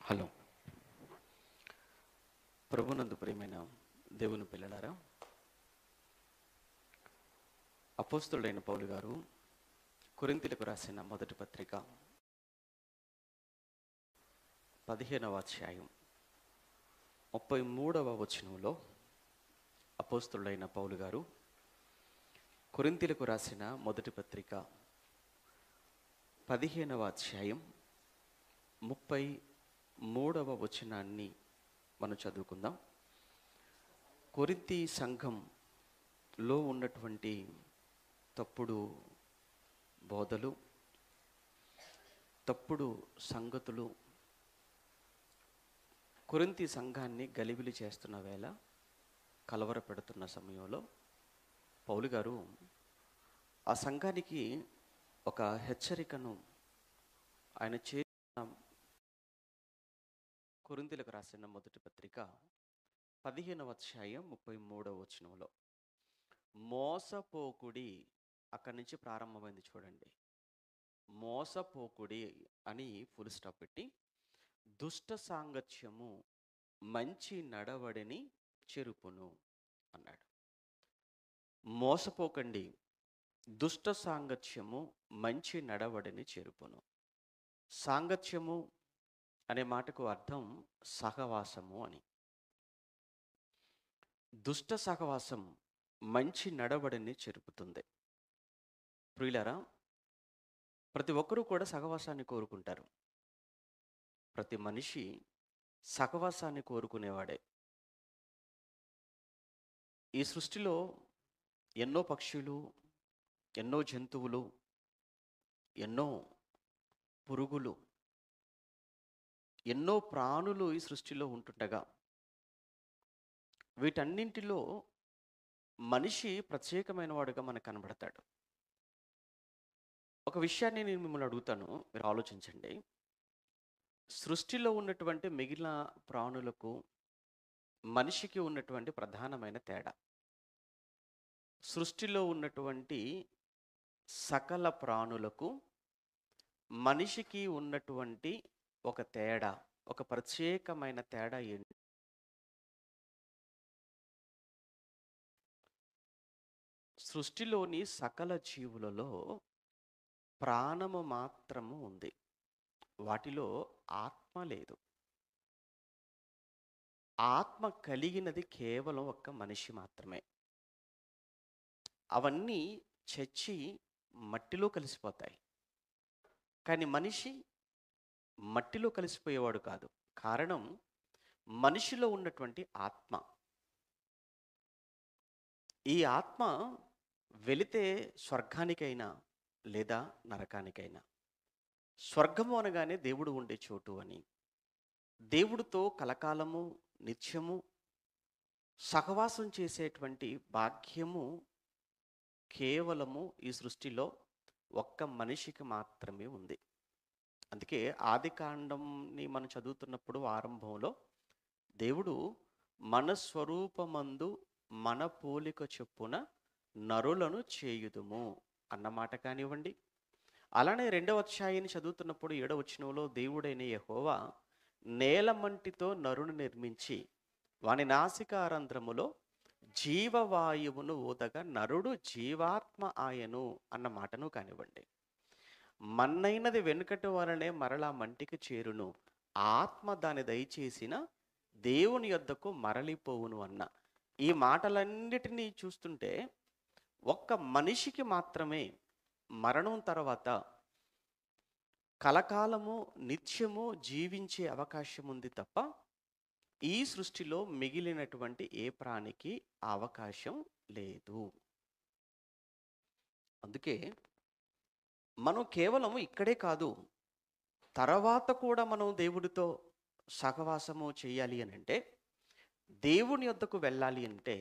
Hello. ప్రభునందు ప్రియమైన దేవుని పిల్లలారా, అపోస్తుడైన పౌలు గారు కొరింథీయులకు రాసిన మొదటి పత్రిక 15వ అధ్యాయం 33వ వచనంలో అపోస్తుడైన పౌలు గారు కొరింథీయులకు రాసిన మొదటి పత్రిక 15వ అధ్యాయం 33వ వచనాన్ని మనం చదువుకుందాం. కొరింథీ సంఘంలో ఉన్నటువంటి తప్పుడు బోధలు, తప్పుడు సంగతులు కొరింథీ సంఘాన్ని గలిబిలి చేస్తున్న వేళ, కలవరపెడుతున్న సమయంలో పౌలు గారు ఆ సంఘానికి ఒక హెచ్చరికను ఆయన కొరింథీయులకు రాసిన మొదటి పత్రిక 15వ అధ్యాయం 33వ వచనంలో మోసపోకుడి, అక్కడి నుంచి ప్రారంభమైంది చూడండి. మోసపోకుడి అని ఫుల్ స్టాప్ పెట్టి దుష్ట సాంగత్యము మంచి నడవడిని చెరుపును అన్నాడు. మోసపోకండి, దుష్ట సాంగత్యము మంచి నడవడిని చెరుపును. సాంగత్యము అనే మాటకు అర్థం సహవాసము అని. దుష్ట సహవాసం మంచి నడవడిని చెరుపుతుంది. ప్రియులారా, ప్రతి ఒక్కరూ కూడా సహవాసాన్ని కోరుకుంటారు. ప్రతి మనిషి సహవాసాన్ని కోరుకునేవాడే. ఈ సృష్టిలో ఎన్నో పక్షులు, ఎన్నో జంతువులు, ఎన్నో పురుగులు, ఎన్నో ప్రాణులు ఈ సృష్టిలో ఉంటుండగా వీటన్నింటిలో మనిషి ప్రత్యేకమైన వాడుగా మనకు కనబడతాడు. ఒక విషయాన్ని నేను మిమ్మల్ని అడుగుతాను, మీరు ఆలోచించండి. సృష్టిలో ఉన్నటువంటి మిగిలిన ప్రాణులకు మనిషికి ఉన్నటువంటి ప్రధానమైన తేడా, సృష్టిలో ఉన్నటువంటి సకల ప్రాణులకు మనిషికి ఉన్నటువంటి ఒక తేడా, ఒక ప్రత్యేకమైన తేడా ఏంటి? సృష్టిలోని సకల జీవులలో ప్రాణము మాత్రము ఉంది, వాటిలో ఆత్మ లేదు. ఆత్మ కలిగినది కేవలం ఒక్క మనిషి మాత్రమే. అవన్నీ చచ్చి మట్టిలో కలిసిపోతాయి. కానీ మనిషి మట్టిలో కలిసిపోయేవాడు కాదు. కారణం మనిషిలో ఉన్నటువంటి ఆత్మ. ఈ ఆత్మ వెళితే స్వర్గానికైనా లేదా నరకానికైనా. స్వర్గము అనగానే దేవుడు ఉండే చోటు అని, దేవుడితో కలకాలము నిత్యము సహవాసం చేసేటువంటి భాగ్యము కేవలము ఈ సృష్టిలో ఒక్క మనిషికి మాత్రమే ఉంది. అందుకే ఆది కాండంని మనం చదువుతున్నప్పుడు ఆరంభంలో దేవుడు మన స్వరూపమందు మన పోలిక చొప్పున నరులను చేయుదుము అన్నమాట కానివ్వండి. అలానే 2వ అధ్యాయాన్ని చదువుతున్నప్పుడు 7వ వచనంలో దేవుడైన యెహోవా నేలమంటితో నరుని నిర్మించి వాని నాసికారంధ్రములో జీవవాయువును ఊదగా నరుడు జీవాత్మ ఆయను అన్న మాటను కానివ్వండి. మన్నైనది వెనుకటి వలనే మరలా మంటికి చేరును, ఆత్మ దాని దయచేసిన దేవుని యొద్దకు మరలిపోవును అన్న ఈ మాటలన్నిటినీ చూస్తుంటే ఒక్క మనిషికి మాత్రమే మరణం తర్వాత కలకాలము నిత్యము జీవించే అవకాశం ఉంది తప్ప ఈ సృష్టిలో మిగిలినటువంటి ఏ ప్రాణికి ఆ అవకాశం లేదు. అందుకే మనం కేవలం ఇక్కడే కాదు, తర్వాత కూడా మనం దేవుడితో సహవాసము చేయాలి అని అంటే, దేవుని యొద్దకు వెళ్ళాలి అంటే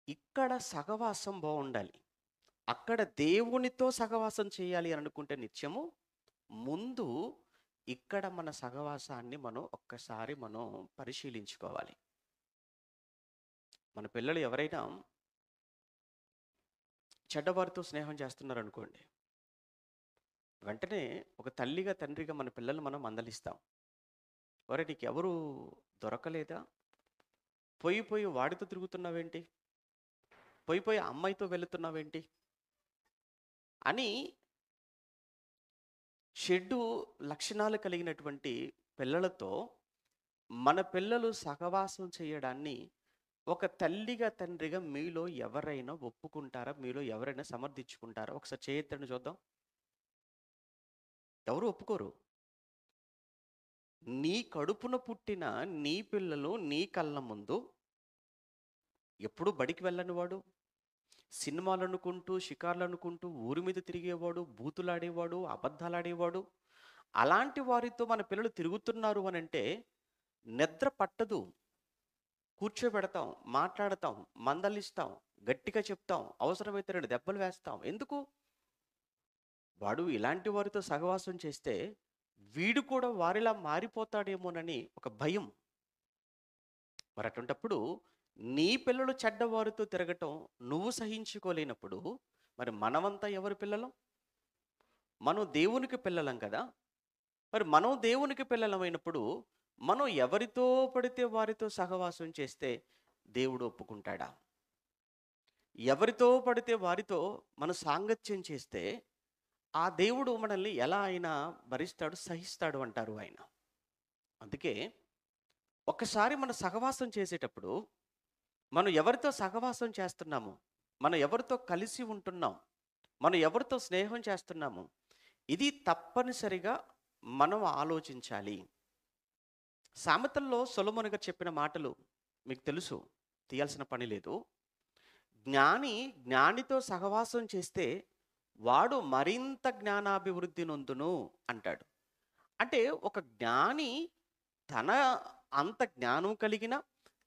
ఇక్కడ సహవాసం బాగుండాలి. అక్కడ దేవునితో సహవాసం చేయాలి అని అనుకుంటే నిత్యము ముందు ఇక్కడ మన సహవాసాన్ని మనం ఒక్కసారి మనం పరిశీలించుకోవాలి. మన పిల్లలు ఎవరైనా చెడ్డవారితో స్నేహం చేస్తున్నారు అనుకోండి, వెంటనే ఒక తల్లిగా తండ్రిగా మన పిల్లల్ని మనం మందలిస్తాం. ఒరే నీకెవరు దొరకలేదా? పోయి పోయి వాడితో తిరుగుతున్నావేంటి? పోయి పోయి అమ్మాయితో వెళుతున్నావేంటి? అని చెడు లక్షణాలు కలిగినటువంటి పిల్లలతో మన పిల్లలు సహవాసం చేయడాన్ని ఒక తల్లిగా తండ్రిగా మీలో ఎవరైనా ఒప్పుకుంటారా? మీలో ఎవరైనా సమర్థించుకుంటారా? ఒకసారి చేయొద్దండి చూద్దాం. ఎవరు ఒప్పుకోరు. నీ కడుపున పుట్టిన నీ పిల్లలు నీ కళ్ళ ముందు ఎప్పుడు బడికి వెళ్ళని వాడు, సినిమాలు అనుకుంటూ షికార్లు అనుకుంటూ ఊరి మీద తిరిగేవాడు, బూతులాడేవాడు, అబద్ధాలాడేవాడు, అలాంటి వారితో మన పిల్లలు తిరుగుతున్నారు అని అంటే నిద్ర పట్టదు. కూర్చోబెడతాం, మాట్లాడతాం, మందలిస్తాం, గట్టిగా చెప్తాం, అవసరమైతే 2 దెబ్బలు వేస్తాం. ఎందుకు? వాడు ఇలాంటి వారితో సహవాసం చేస్తే వీడు కూడా వారిలా మారిపోతాడేమోనని ఒక భయం. మరి అటువంటప్పుడు నీ పిల్లలు చెడ్డవారితో తిరగటం నువ్వు సహించుకోలేనప్పుడు మరి మనమంతా ఎవరి పిల్లలం? మనం దేవునికి పిల్లలం కదా! మరి మనం దేవునికి పిల్లలమైనప్పుడు మనం ఎవరితో పడితే వారితో సహవాసం చేస్తే దేవుడు ఒప్పుకుంటాడా? ఎవరితో పడితే వారితో మన సాంగత్యం చేస్తే ఆ దేవుడు మనల్ని ఎలా అయినా భరిస్తాడు, సహిస్తాడు అంటారు ఆయన. అందుకే ఒక్కసారి మన సహవాసం చేసేటప్పుడు మనం ఎవరితో సహవాసం చేస్తున్నాము, మనం ఎవరితో కలిసి ఉంటున్నాం, మనం ఎవరితో స్నేహం చేస్తున్నాము, ఇది తప్పనిసరిగా మనం ఆలోచించాలి. సామెతల్లో సొలొమోను గారు చెప్పిన మాటలు మీకు తెలుసు, తీయాల్సిన పని లేదు. జ్ఞాని జ్ఞానితో సహవాసం చేస్తే వాడు మరింత జ్ఞానాభివృద్ధి నొందును అంటాడు. అంటే ఒక జ్ఞాని తన అంత జ్ఞానం కలిగిన,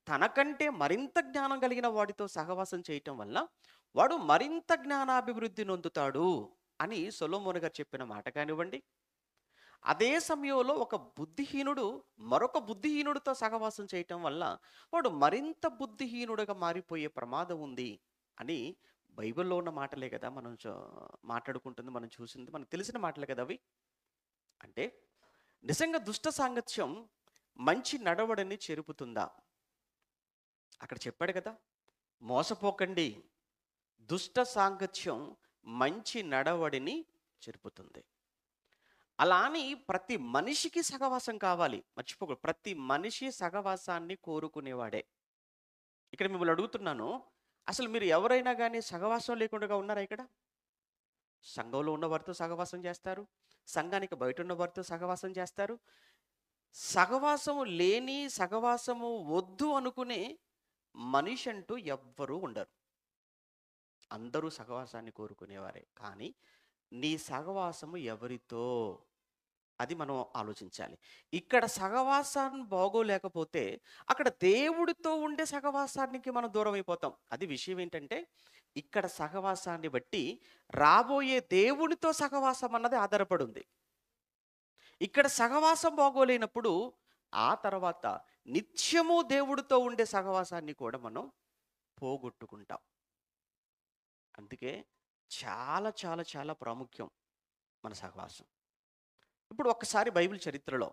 తనకంటే మరింత జ్ఞానం కలిగిన వాడితో సహవాసం చేయటం వల్ల వాడు మరింత జ్ఞానాభివృద్ధి నొందుతాడు అని సొలొమోను గారు చెప్పిన మాట కానివ్వండి. అదే సమయంలో ఒక బుద్ధిహీనుడు మరొక బుద్ధిహీనుడితో సహవాసం చేయటం వల్ల వాడు మరింత బుద్ధిహీనుడిగా మారిపోయే ప్రమాదం ఉంది అని బైబిల్లో ఉన్న మాటలే కదా మనం మాట్లాడుకుంటుంది, మనం చూసింది, మనకు తెలిసిన మాటలే కదా అవి. అంటే నిజంగా దుష్ట సాంగత్యం మంచి నడవడిని చెరుపుతుందా? అక్కడ చెప్పాడు కదా, మోసపోకండి, దుష్ట సాంగత్యం మంచి నడవడిని చెరుపుతుంది. అలా అని ప్రతి మనిషికి సహవాసం కావాలి, మర్చిపోకూడదు. ప్రతి మనిషి సహవాసాన్ని కోరుకునేవాడే. ఇక్కడ మిమ్మల్ని అడుగుతున్నాను, అసలు మీరు ఎవరైనా కానీ సహవాసం లేకుండా ఉన్నారా? ఇక్కడ సంఘంలో ఉన్న వారితో సహవాసం చేస్తారు, సంఘానికి బయట ఉన్న వారితో సహవాసం చేస్తారు. సహవాసము లేని, సహవాసము వద్దు అనుకునే మనిషి అంటూ ఎవ్వరూ ఉండరు. అందరూ సహవాసాన్ని కోరుకునేవారే. కానీ నీ సహవాసము ఎవరితో, అది మనం ఆలోచించాలి. ఇక్కడ సహవాసాన్ని బాగోలేకపోతే అక్కడ దేవుడితో ఉండే సహవాసానికి మనం దూరం అయిపోతాం. అది విషయం ఏంటంటే, ఇక్కడ సహవాసాన్ని బట్టి రాబోయే దేవునితో సహవాసం అన్నది ఆధారపడి ఉంది. ఇక్కడ సహవాసం బాగోలేనప్పుడు ఆ తర్వాత నిత్యము దేవుడితో ఉండే సహవాసాన్ని కూడా మనం పోగొట్టుకుంటాం. అందుకే చాలా చాలా చాలా ప్రాముఖ్యం మన సహవాసం. ఇప్పుడు ఒక్కసారి బైబిల్ చరిత్రలో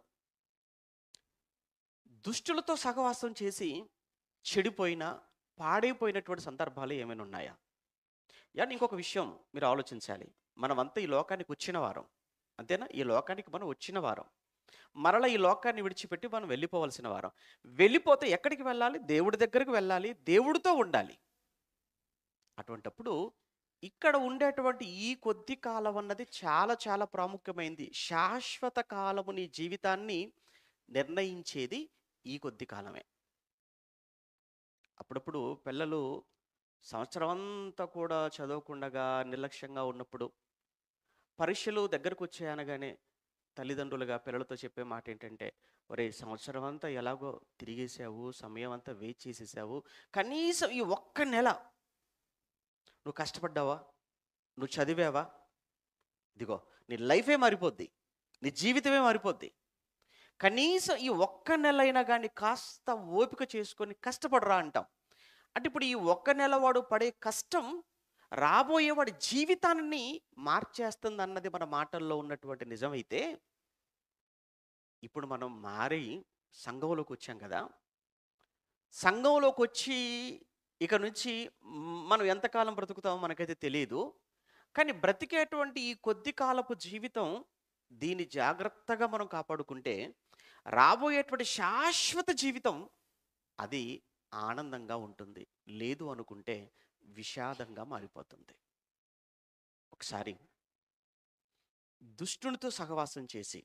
దుష్టులతో సహవాసం చేసి చెడిపోయిన, పాడైపోయినటువంటి సందర్భాలు ఏమైనా ఉన్నాయా? అండ్ ఇంకొక విషయం మీరు ఆలోచించాలి. మనమంతా ఈ లోకానికి వచ్చిన వారం, అంతేనా? ఈ లోకానికి మనం వచ్చిన వారం, మరలా ఈ లోకాన్ని విడిచిపెట్టి మనం వెళ్ళిపోవలసిన వారం. వెళ్ళిపోతే ఎక్కడికి వెళ్ళాలి? దేవుడి దగ్గరికి వెళ్ళాలి, దేవుడితో ఉండాలి. అటువంటప్పుడు ఇక్కడ ఉండేటువంటి ఈ కొద్ది కాలం అన్నది చాలా చాలా ప్రాముఖ్యమైంది. శాశ్వత కాలము నీ జీవితాన్ని నిర్ణయించేది ఈ కొద్ది కాలమే. అప్పుడప్పుడు పిల్లలు సంవత్సరం అంతా కూడా చదవకుండగా నిర్లక్ష్యంగా ఉన్నప్పుడు పరీక్షలు దగ్గరకు వచ్చాయనగానే తల్లిదండ్రులుగా పిల్లలతో చెప్పే మాట ఏంటంటే, ఒరే సంవత్సరం అంతా ఎలాగో తిరిగేసావు, సమయం అంతా వేస్ట్ చేసేసావు, కనీసం ఈ ఒక్క నెల నువ్వు కష్టపడ్డావా, నువ్వు చదివావా, ఇదిగో నీ లైఫే మారిపోద్ది, నీ జీవితమే మారిపోద్ది. కనీసం ఈ ఒక్క నెల అయినా కానీ కాస్త ఓపిక చేసుకొని కష్టపడరా అంటాం. అంటే ఇప్పుడు ఈ ఒక్క నెల వాడు పడే కష్టం రాబోయే వాడి జీవితాన్ని మార్చేస్తుంది అన్నది మన మాటల్లో ఉన్నటువంటి నిజమైతే, ఇప్పుడు మనం మారి సంఘంలోకి వచ్చాం కదా! సంఘంలోకి వచ్చి ఇక నుంచి మనం ఎంతకాలం బ్రతుకుతామో మనకైతే తెలీదు. కానీ బ్రతికేటువంటి ఈ కొద్ది కాలపు జీవితం దీన్ని జాగ్రత్తగా మనం కాపాడుకుంటే రాబోయేటువంటి శాశ్వత జీవితం అది ఆనందంగా ఉంటుంది. లేదు అనుకుంటే విషాదంగా మారిపోతుంది. ఒకసారి దుష్టునితో సహవాసం చేసి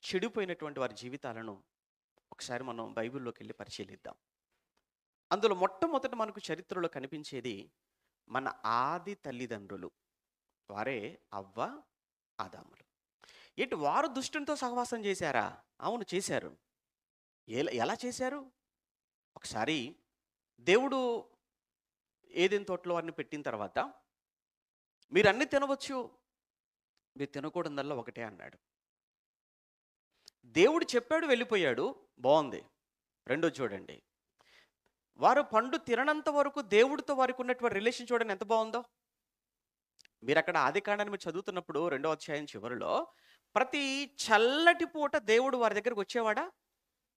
చెడిపోయినటువంటి వారి జీవితాలను ఒకసారి మనం బైబిల్లోకి వెళ్ళి పరిశీలిద్దాం. అందులో మొట్టమొదట మనకు చరిత్రలో కనిపించేది మన ఆది తల్లిదండ్రులు. వారే అవ్వ, ఆదాములు. ఏంటి వారు దుష్టునితో సహవాసం చేశారా? అవును, చేశారు. ఎలా చేశారు? ఒకసారి దేవుడు ఏదెన్ తోటలో వారిని పెట్టిన తర్వాత మీరు అన్ని తినవచ్చు, మీరు తినకూడదల్లా ఒకటే అన్నాడు. దేవుడు చెప్పాడు, వెళ్ళిపోయాడు, బాగుంది. రెండోది చూడండి, వారు పండు తిననంత వరకు దేవుడితో వారికి ఉన్నటువంటి రిలేషన్ చూడండి ఎంత బాగుందో. మీరు అక్కడ ఆది కాండాన్ని మీరు చదువుతున్నప్పుడు 2వ అధ్యాయం చివరిలో ప్రతి చల్లటి పూట దేవుడు వారి దగ్గరకు వచ్చేవాడా?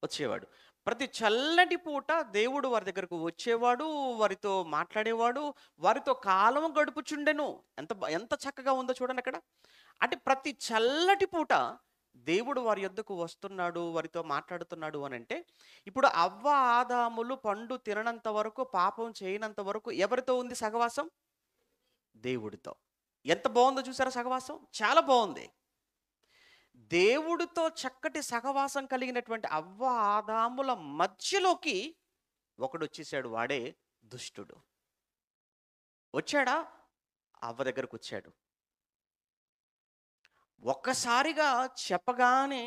వచ్చేవాడు. ప్రతి చల్లటి పూట దేవుడు వారి దగ్గరకు వచ్చేవాడు, వారితో మాట్లాడేవాడు, వారితో కాలం గడుపుచుండెను. ఎంత చక్కగా ఉందో చూడండి అక్కడ. అంటే ప్రతి చల్లటి పూట దేవుడు వారి యొద్దకు వస్తున్నాడు, వారితో మాట్లాడుతున్నాడు అని అంటే, ఇప్పుడు అవ్వ ఆదాములు పండు తిననంత వరకు, పాపం చేయనంత వరకు ఎవరితో ఉంది సహవాసం? దేవుడితో. ఎంత బాగుందో చూసారా సహవాసం? చాలా బాగుంది. దేవుడితో చక్కటి సహవాసం కలిగినటువంటి అవ్వ ఆదాముల మధ్యలోకి ఒకడు వచ్చేసాడు, వాడే దుష్టుడు. వచ్చాడా? అవ్వ దగ్గరకు వచ్చాడు. ఒక్కసారిగా చెప్పగానే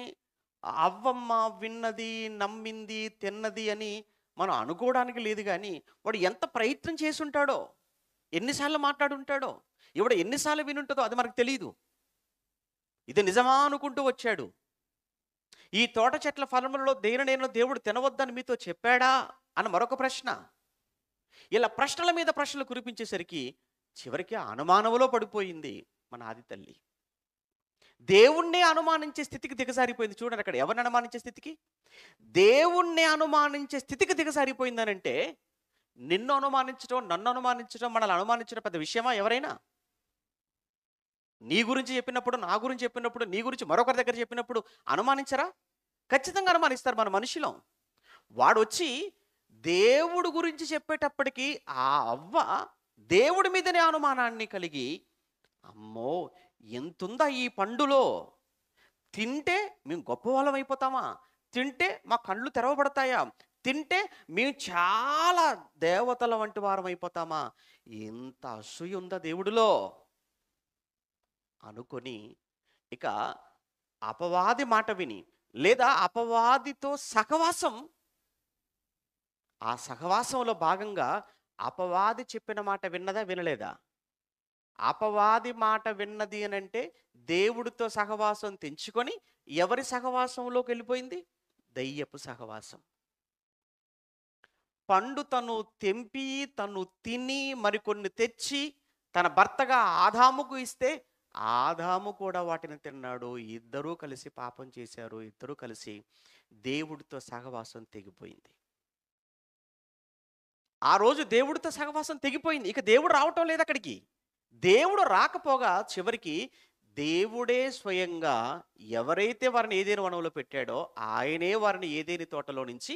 అవ్వమ్మ విన్నది, నమ్మింది, తిన్నది అని మనం అనుకోవడానికి లేదు. కానీ వాడు ఎంత ప్రయత్నం చేసి ఉంటాడో, ఎన్నిసార్లు మాట్లాడుంటాడో, ఇవిడ ఎన్నిసార్లు వినుంటుందో అది మనకు తెలియదు. ఇది నిజమా అనుకుంటూ వచ్చాడు. ఈ తోట చెట్ల ఫలములలో దేనినైనా దేవుడు తినవద్దని మీతో చెప్పాడా అని మరొక ప్రశ్న. ఇలా ప్రశ్నల మీద ప్రశ్నలు కురిపించేసరికి చివరికి అనుమానంలో పడిపోయింది మన ఆది తల్లి. దేవుణ్ణి అనుమానించే స్థితికి దిగజారిపోయింది. చూడండి అక్కడ, ఎవరిని అనుమానించే స్థితికి? దేవుణ్ణి అనుమానించే స్థితికి దిగజారిపోయిందనంటే, నిన్ను అనుమానించడం, నన్ను అనుమానించడం, మనల్ని అనుమానించడం పెద్ద విషయమా? ఎవరైనా నీ గురించి చెప్పినప్పుడు, నా గురించి చెప్పినప్పుడు, నీ గురించి మరొకరి దగ్గర చెప్పినప్పుడు అనుమానించరా? ఖచ్చితంగా అనుమానిస్తారు మన మనిషిలో. వాడు వచ్చి దేవుడు గురించి చెప్పేటప్పటికి ఆ అవ్వ దేవుడి మీదనే అనుమానాన్ని కలిగి, అమ్మో ఎంతుందా ఈ పండులో, తింటే మేము గొప్ప వాళ్ళం అయిపోతామా, తింటే మా కళ్ళు తెరవబడతాయా, తింటే మేము చాలా దేవతల వంటి వారం అయిపోతామా, ఎంత అసూయ ఉందా దేవుడిలో అనుకొని, ఇక అపవాది మాట విని, లేదా అపవాదితో సహవాసం, ఆ సహవాసంలో భాగంగా అపవాది చెప్పిన మాట విన్నదా, వినలేదా? అపవాది మాట విన్నది అని అంటే దేవుడితో సహవాసం తెంచుకొని ఎవరి సహవాసంలోకి వెళ్ళిపోయింది? దయ్యపు సహవాసం. పండు తను తెంపి, తను తిని, మరికొన్ని తెచ్చి తన భర్తగా ఆదాముకు ఇస్తే ఆదాము కూడా వాటిని తిన్నాడు. ఇద్దరూ కలిసి పాపం చేశారు. ఇద్దరూ కలిసి దేవుడితో సహవాసం తెగిపోయింది. ఆ రోజు దేవుడితో సహవాసం తెగిపోయింది. ఇక దేవుడు రావటం లేదు అక్కడికి. దేవుడు రాకపోగా చివరికి దేవుడే స్వయంగా ఎవరైతే వారిని ఏదేని వనంలో పెట్టాడో ఆయనే వారిని ఏదేని తోటలో నుంచి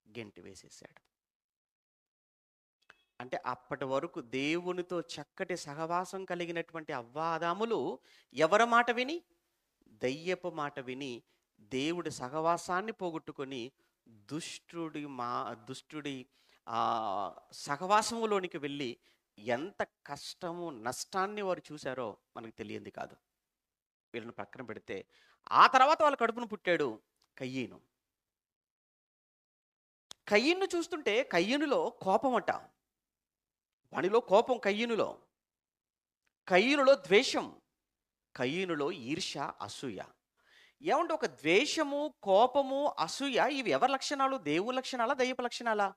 గెంటి వేసేసాడు. అంటే అప్పటి వరకు దేవునితో చక్కటి సహవాసం కలిగినటువంటి అవ్వ ఆదాములు ఎవరి మాట విని? దయ్యపు మాట విని దేవుడి సహవాసాన్ని పోగొట్టుకొని దుష్టుడి సహవాసములోనికి వెళ్ళి ఎంత కష్టము, నష్టాన్ని వారు చూశారో మనకు తెలియంది కాదు. వీళ్ళని పక్కన పెడితే ఆ తర్వాత వాళ్ళ కడుపును పుట్టాడు కయ్యీను. కయ్యీను చూస్తుంటే కయ్యీనులో కోపమట. వానిలో కోపం కయ్యీనులో. కయ్యీనులో ద్వేషం, కయ్యీనులో ఈర్ష్య, అసూయ. ఏమంటే ఒక ద్వేషము, కోపము, అసూయ ఇవి ఎవరి లక్షణాలు? దేవుని లక్షణాలా, దయ్యపు లక్షణాలా?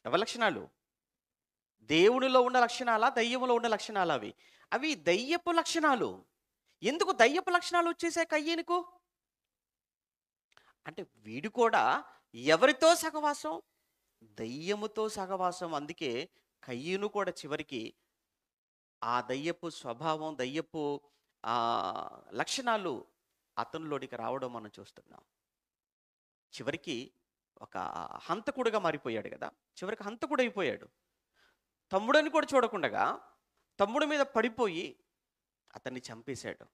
ఎవరి లక్షణాలు? దేవునిలో ఉన్న లక్షణాలా, దయ్యములో ఉన్న లక్షణాలా? అవి దయ్యపు లక్షణాలు. ఎందుకు దయ్యపు లక్షణాలు వచ్చేసాయి కయ్యీనుకు? అంటే వీడు కూడా ఎవరితో సహవాసం? దయ్యముతో సహవాసం. అందుకే కయ్యూను కూడా చివరికి ఆ దయ్యపు స్వభావం, దయ్యపు లక్షణాలు అతనిలోనికి రావడం మనం చూస్తున్నాం. చివరికి ఒక హంతకుడుగా మారిపోయాడు కదా! చివరికి హంతకుడైపోయాడు. తమ్ముడని కూడా చూడకుండగా తమ్ముడి మీద పడిపోయి అతన్ని చంపేశాడు.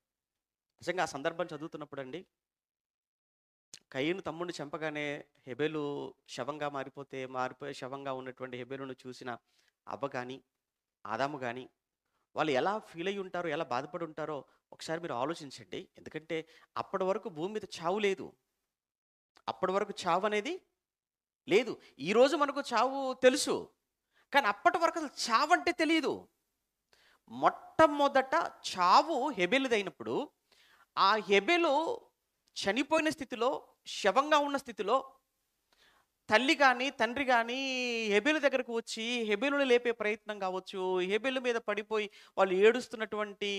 నిజంగా ఆ సందర్భం చదువుతున్నప్పుడండి, కయీను తమ్ముడిని చంపగానే హెబెలు శవంగా మారిపోయే శవంగా ఉన్నటువంటి హెబెలును చూసిన అవ్వ గాని, ఆదాము గాని వాళ్ళు ఎలా ఫీల్ అయ్యి ఉంటారో, ఎలా బాధపడి ఉంటారో ఒకసారి మీరు ఆలోచించండి. ఎందుకంటే అప్పటి వరకు భూమి మీద చావు లేదు. అప్పటి వరకు చావు అనేది లేదు. ఈరోజు మనకు చావు తెలుసు. కానీ అప్పటి వరకు అసలు చావంటే తెలియదు. మొట్టమొదట చావు హెబెలుదైనప్పుడు ఆ హెబెలు చనిపోయిన స్థితిలో, శవంగా ఉన్న స్థితిలో తల్లి కానీ, తండ్రి కానీ హెబెలు దగ్గరకు వచ్చి హెబెలుని లేపే ప్రయత్నం కావచ్చు, హెబెలు మీద పడిపోయి వాళ్ళు ఏడుస్తున్నటువంటి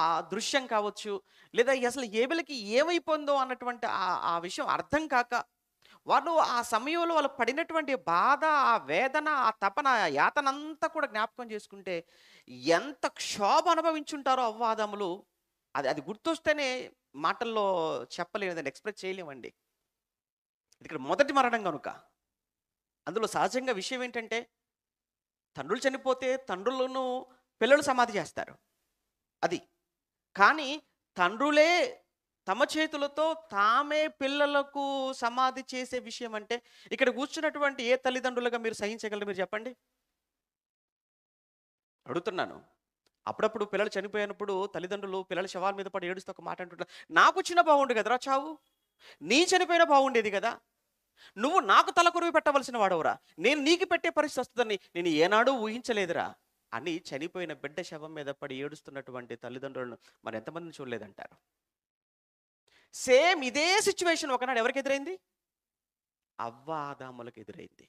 ఆ దృశ్యం కావచ్చు, లేదా అసలు హెబెలుకి ఏమైపోయిందో అన్నటువంటి ఆ విషయం అర్థం కాక వాళ్ళు ఆ సమయంలో వాళ్ళు పడినటువంటి బాధ, ఆ వేదన, ఆ తపన, ఆ యాతనంతా కూడా జ్ఞాపకం చేసుకుంటే ఎంత క్షోభ అనుభవించుంటారో అవ్వాదములు. అది అది గుర్తొస్తేనే మాటల్లో చెప్పలేము, దాన్ని ఎక్స్ప్రెస్ చేయలేమండి. ఇక్కడ మొదటి మరణం కనుక. అందులో సహజంగా విషయం ఏంటంటే తండ్రులు చనిపోతే తండ్రులను పిల్లలు సమాధి చేస్తారు. అది. కానీ తండ్రులే తమ చేతులతో తామే పిల్లలకు సమాధి చేసే విషయం అంటే ఇక్కడ కూర్చున్నటువంటి ఏ తల్లిదండ్రులుగా మీరు సహించగలరు? మీరు చెప్పండి. అడుగుతున్నాను. అప్పుడప్పుడు పిల్లలు చనిపోయినప్పుడు తల్లిదండ్రులు పిల్లల శవాల మీద పడి ఏడుస్తూ ఒక మాట అంటుంటారు, నాకు వచ్చిన బాగుండు కదరా చావు, నీ చనిపోయినా బాగుండేది కదా, నువ్వు నాకు తలకొరివి పెట్టవలసిన వాడవురా, నేను నీకు పెట్టే పరిస్థితి వస్తుందని నేను ఏనాడూ ఊహించలేదురా అని చనిపోయిన బిడ్డ శవం మీద పడి ఏడుస్తున్నటువంటి తల్లిదండ్రులను మరి ఎంతమందిని చూడలేదంటారు? సేమ్ ఇదే సిచ్యువేషన్ ఒకనాడు ఎవరికి ఎదురైంది? అవ్వ ఆదాములకు ఎదురైంది.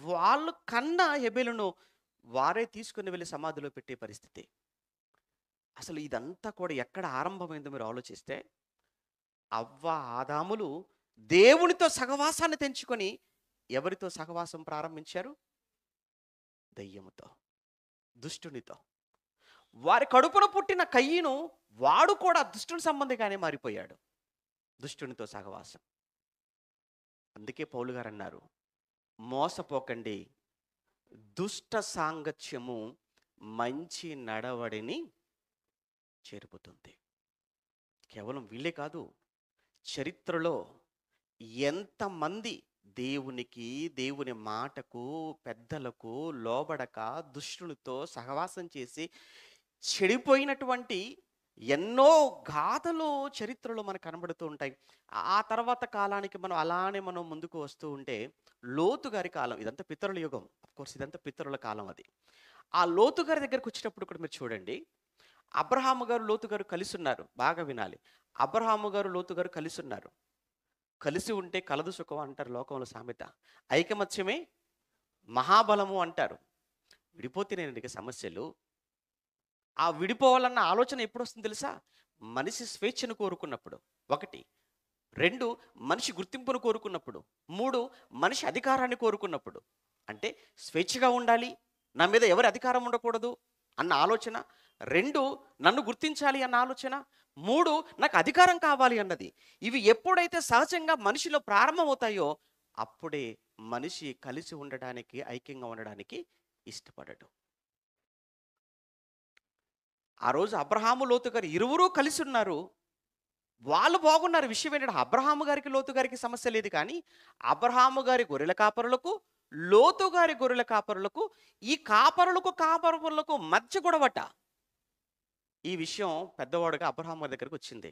వాళ్ళు కన్నా హెబెలును వారే తీసుకుని వెళ్ళి సమాధిలో పెట్టే పరిస్థితి. అసలు ఇదంతా కూడా ఎక్కడ ఆరంభమైందో మీరు ఆలోచిస్తే, అవ్వ ఆదాములు దేవునితో సహవాసాన్ని తెంచుకొని ఎవరితో సహవాసం ప్రారంభించారు? దయ్యముతో, దుష్టునితో. వారి కడుపున పుట్టిన కయ్యను వాడు కూడా దుష్టుని సంబంధిగానే మారిపోయాడు, దుష్టునితో సహవాసం. అందుకే పౌలు గారు అన్నారు, మోసపోకండి, దుష్ట సాంగత్యము మంచి నడవడిని చేరుపుతుంది. కేవలం వీళ్ళే కాదు, చరిత్రలో ఎంతమంది దేవునికి, దేవుని మాటకు, పెద్దలకు లోబడక దుష్టునితో సహవాసం చేసి చెడిపోయినటువంటి ఎన్నో గాథలు చరిత్రలో మనకు కనబడుతూ ఉంటాయి. ఆ తర్వాత కాలానికి మనం ముందుకు వస్తూ ఉంటే లోతు గారి కాలం, ఇదంతా పితరుల యుగం, అఫ్కోర్స్ ఇదంతా పితరుల కాలం. అది ఆ లోతు గారి దగ్గరకు వచ్చినప్పుడు కూడా మీరు చూడండి, అబ్రహాము గారు లోతు గారు కలిసి ఉన్నారు. బాగా వినాలి, అబ్రహాము గారు లోతు గారు కలిసి ఉన్నారు. కలిసి ఉంటే కలదు సుఖం అంటారు లోకంలో సామెత. ఐకమత్యమే మహాబలము అంటారు. విడిపోతేనేనండి సమస్యలు. ఆ విడిపోవాలన్న ఆలోచన ఎప్పుడు వస్తుంది తెలుసా? మనిషి స్వేచ్ఛను కోరుకున్నప్పుడు, 1. 2, మనిషి గుర్తింపును కోరుకున్నప్పుడు. 3, మనిషి అధికారాన్ని కోరుకున్నప్పుడు. అంటే స్వేచ్ఛగా ఉండాలి, నా మీద ఎవరి అధికారం ఉండకూడదు అన్న ఆలోచన. 2, నన్ను గుర్తించాలి అన్న ఆలోచన. 3, నాకు అధికారం కావాలి అన్నది. ఇవి ఎప్పుడైతే సహజంగా మనిషిలో ప్రారంభమవుతాయో అప్పుడే మనిషి కలిసి ఉండడానికి, ఐక్యంగా ఉండడానికి ఇష్టపడడు. ఆ రోజు అబ్రహాము లోతు గారు ఇరువురూ కలిసి ఉన్నారు, వాళ్ళు బాగున్నారు. విషయం ఏంటంటే అబ్రహాము గారికి లోతు గారికి సమస్య లేదు, కానీ అబ్రహాము గారి గొర్రెల కాపరులకు, లోతు గారి గొర్రెల కాపరులకు, ఈ కాపరులకు మధ్య గొడవట. ఈ విషయం పెద్దవాడుగా అబ్రహాము గారి దగ్గరకు వచ్చింది.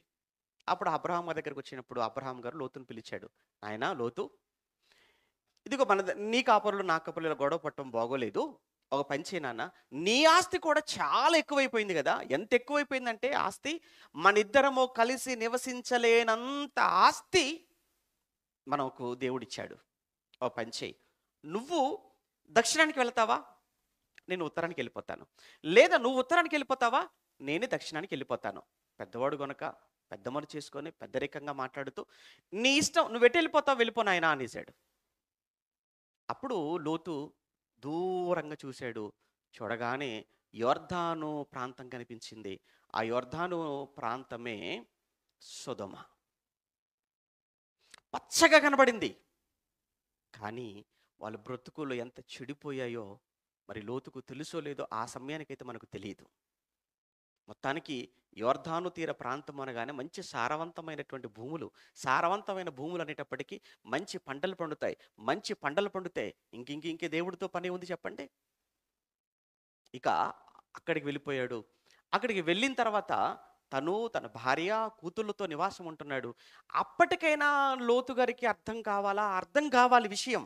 అప్పుడు అబ్రహాము గారి దగ్గరకు వచ్చినప్పుడు అబ్రహాము గారు లోతును పిలిచాడు, ఆయన లోతు, ఇదిగో నీ కాపరులు నా కాపరులు ఇలా గొడవ పట్టడం బాగోలేదు, ఒక పని చేయనా, నీ ఆస్తి కూడా చాలా ఎక్కువైపోయింది కదా. ఎంత ఎక్కువైపోయిందంటే ఆస్తి, మన ఇద్దరము కలిసి నివసించలేనంత ఆస్తి మనకు దేవుడిచ్చాడు. ఒక పని చేయి, నువ్వు దక్షిణానికి వెళ్తావా, నేను ఉత్తరానికి వెళ్ళిపోతాను. లేదా నువ్వు ఉత్తరానికి వెళ్ళిపోతావా, నేనే దక్షిణానికి వెళ్ళిపోతాను. పెద్దవాడు గనుక పెద్ద మనసు చేసుకొని పెద్దరికంగా మాట్లాడుతూ, నీ ఇష్టం, నువ్వు ఎటు వెళ్ళిపోతావు వెళ్ళిపో నాయనా అనేసాడు. అప్పుడు లోతు దూరంగా చూశాడు. చూడగానే యొర్దాను ప్రాంతం కనిపించింది. ఆ యొర్దాను ప్రాంతమే సొదొమ. పచ్చగా కనబడింది. కానీ వాళ్ళ బ్రతుకులు ఎంత చెడిపోయాయో మరి లోతుకు తెలుసో లేదో ఆ సమయానికైతే మనకు తెలియదు. మొత్తానికి యొర్దాను తీర ప్రాంతం అనగానే మంచి సారవంతమైనటువంటి భూములు. సారవంతమైన భూములు అనేటప్పటికీ మంచి పంటలు పండుతాయి. మంచి పంటలు పండుతాయి. ఇంకే దేవుడితో పని ఉంది చెప్పండి. ఇక అక్కడికి వెళ్ళిపోయాడు. అక్కడికి వెళ్ళిన తర్వాత తను, తన భార్య, కూతుళ్ళతో నివాసం ఉంటున్నాడు. అప్పటికైనా లోతు గారికి అర్థం కావాలా? అర్థం కావాలి విషయం.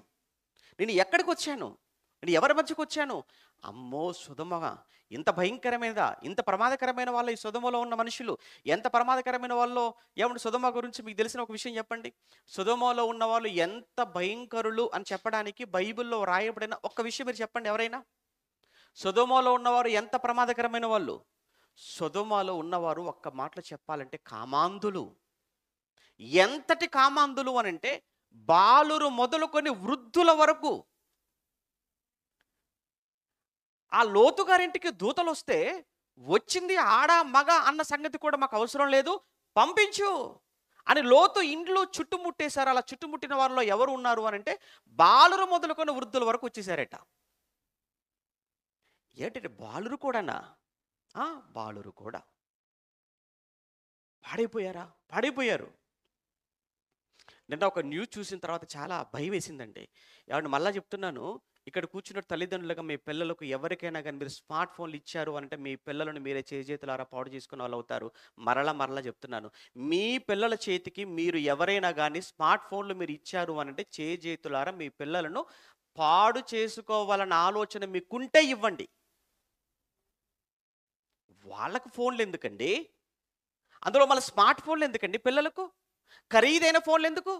నేను ఎక్కడికి వచ్చాను? నేను ఎవరి మధ్యకు వచ్చాను? అమ్మో సొదొమ ఇంత భయంకరమైన, ఇంత ప్రమాదకరమైన వాళ్ళు ఈ సొదొమలో ఉన్న మనుషులు ఎంత ప్రమాదకరమైన వాళ్ళు. ఏమంటే సొదొమ గురించి మీకు తెలిసిన ఒక విషయం చెప్పండి. సొదొమలో ఉన్న వాళ్ళు ఎంత భయంకరులు అని చెప్పడానికి బైబిల్లో రాయబడిన ఒక్క విషయం మీరు చెప్పండి ఎవరైనా. సొదొమలో ఉన్నవారు ఎంత ప్రమాదకరమైన వాళ్ళు. సొదొమలో ఉన్నవారు ఒక్క మాటలో చెప్పాలంటే కామాంధులు. ఎంతటి కామాంధులు అనంటే బాలురు మొదలుకొని వృద్ధుల వరకు. ఆ లోతు గారింటికి దూతలు వస్తే వచ్చింది ఆడ మగ అన్న సంగతి కూడా మాకు అవసరం లేదు, పంపించు అని లోతు ఇంట్లో చుట్టుముట్టేశారు. అలా చుట్టుముట్టిన వారిలో ఎవరు ఉన్నారు అని అంటే బాలురు మొదలుకొని వృద్ధుల వరకు వచ్చేసారట. ఏంటంటే బాలురు కూడానా? బాలురు కూడా పాడైపోయారా? పాడైపోయారు. నిన్న ఒక న్యూస్ చూసిన తర్వాత చాలా భయం వేసిందండి. ఏమంటే మళ్ళా చెప్తున్నాను, ఇక్కడ కూర్చున్న తల్లిదండ్రులుగా మీ పిల్లలకు ఎవరికైనా కానీ మీరు స్మార్ట్ ఫోన్లు ఇచ్చారు అంటే మీ పిల్లలను మీరే చేతులారా పాడు చేసుకున్న వాళ్ళు అవుతారు. మరలా చెప్తున్నాను, మీ పిల్లల చేతికి మీరు ఎవరైనా కానీ స్మార్ట్ ఫోన్లు మీరు ఇచ్చారు అనంటే చేతులారా మీ పిల్లలను పాడు చేసుకోవాలన్న ఆలోచన మీకుంటే ఇవ్వండి. వాళ్ళకు ఫోన్లు ఎందుకండి? అందులో మళ్ళీ స్మార్ట్ ఫోన్లు ఎందుకండి పిల్లలకు? ఖరీదైన ఫోన్లు ఎందుకు?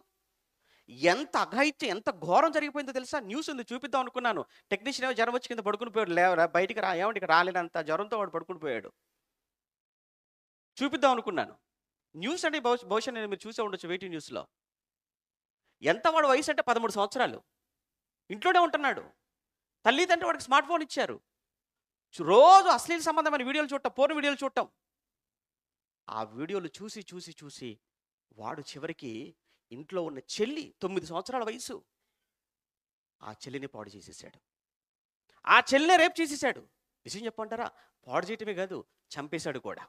ఎంత అఘాయిత్యం, ఎంత ఘోరం జరిగిపోయిందో తెలుసా? న్యూస్ ఉంది, చూపిద్దాం అనుకున్నాను. టెక్నీషియన్ ఏమో జ్వరం వచ్చి కింద పడుకుని పోయాడు. లేవరా బయటికి రా, ఏమంటే ఇక్కడ రాలేనంత జ్వరంతో వాడు పడుకుని పోయాడు. చూపిద్దాం అనుకున్నాను. న్యూస్ అంటే బహుశా నేను మీరు చూసే ఉండొచ్చు వెయిటింగ్ న్యూస్లో. ఎంత వాడు వయసు అంటే 13 సంవత్సరాలు. ఇంట్లోనే ఉంటున్నాడు. తల్లిదండ్రులు వాడికి స్మార్ట్ ఫోన్ ఇచ్చారు. రోజు అశ్లీల సంబంధమైన వీడియోలు చూడటం, పోర్న్ వీడియోలు చూడటం. ఆ వీడియోలు చూసి వాడు చివరికి ఇంట్లో ఉన్న చెల్లి 9 సంవత్సరాల వయసు, ఆ చెల్లిని పాడు చేసేసాడు. ఆ చెల్లిని రేపు చేసేసాడు. నిజం చెప్పంటారా? పాడు చేయటమే కాదు, చంపేశాడు కూడా.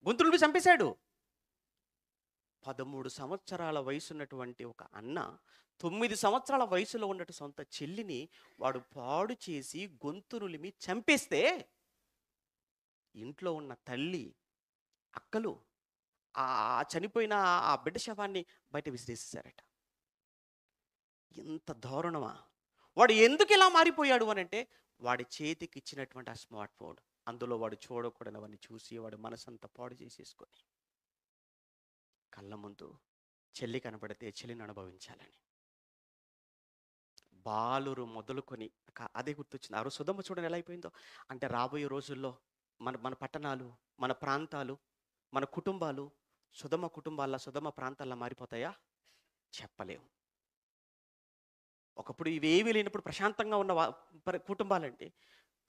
గొంతులు చంపేశాడు. 13 సంవత్సరాల వయసు ఉన్నటువంటి ఒక అన్న 9 సంవత్సరాల వయసులో ఉన్నట్టు సొంత చెల్లిని వాడు పాడు చేసి గొంతునులిమి చంపేస్తే ఇంట్లో ఉన్న తల్లి, అక్కలు ఆ చనిపోయిన ఆ బిడ్డ శవాన్ని బయట విసిరేసేసారట. ఎంత దారుణమా! వాడు ఎందుకు ఇలా మారిపోయాడు అని అంటే వాడి చేతికి ఇచ్చినటువంటి ఆ స్మార్ట్ ఫోన్, అందులో వాడు చూడకూడనివన్నీ చూసి వాడు మనసంతా పాడు చేసేసుకొని కళ్ళ ముందు చెల్లి కనబడితే చెల్లిని అనుభవించాలని బాలురు మొదలుకొని అదే గుర్తొచ్చింది. ఆ రోజు సొదొమ చూడని ఎలా అయిపోయిందో. అంటే రాబోయే రోజుల్లో మన పట్టణాలు, మన ప్రాంతాలు, మన కుటుంబాలు సొదొమ కుటుంబాల, సొదొమ ప్రాంతాల్లో మారిపోతాయా? చెప్పలేము. ఒకప్పుడు ఇవేమీ లేనప్పుడు ప్రశాంతంగా ఉన్న కుటుంబాలండి.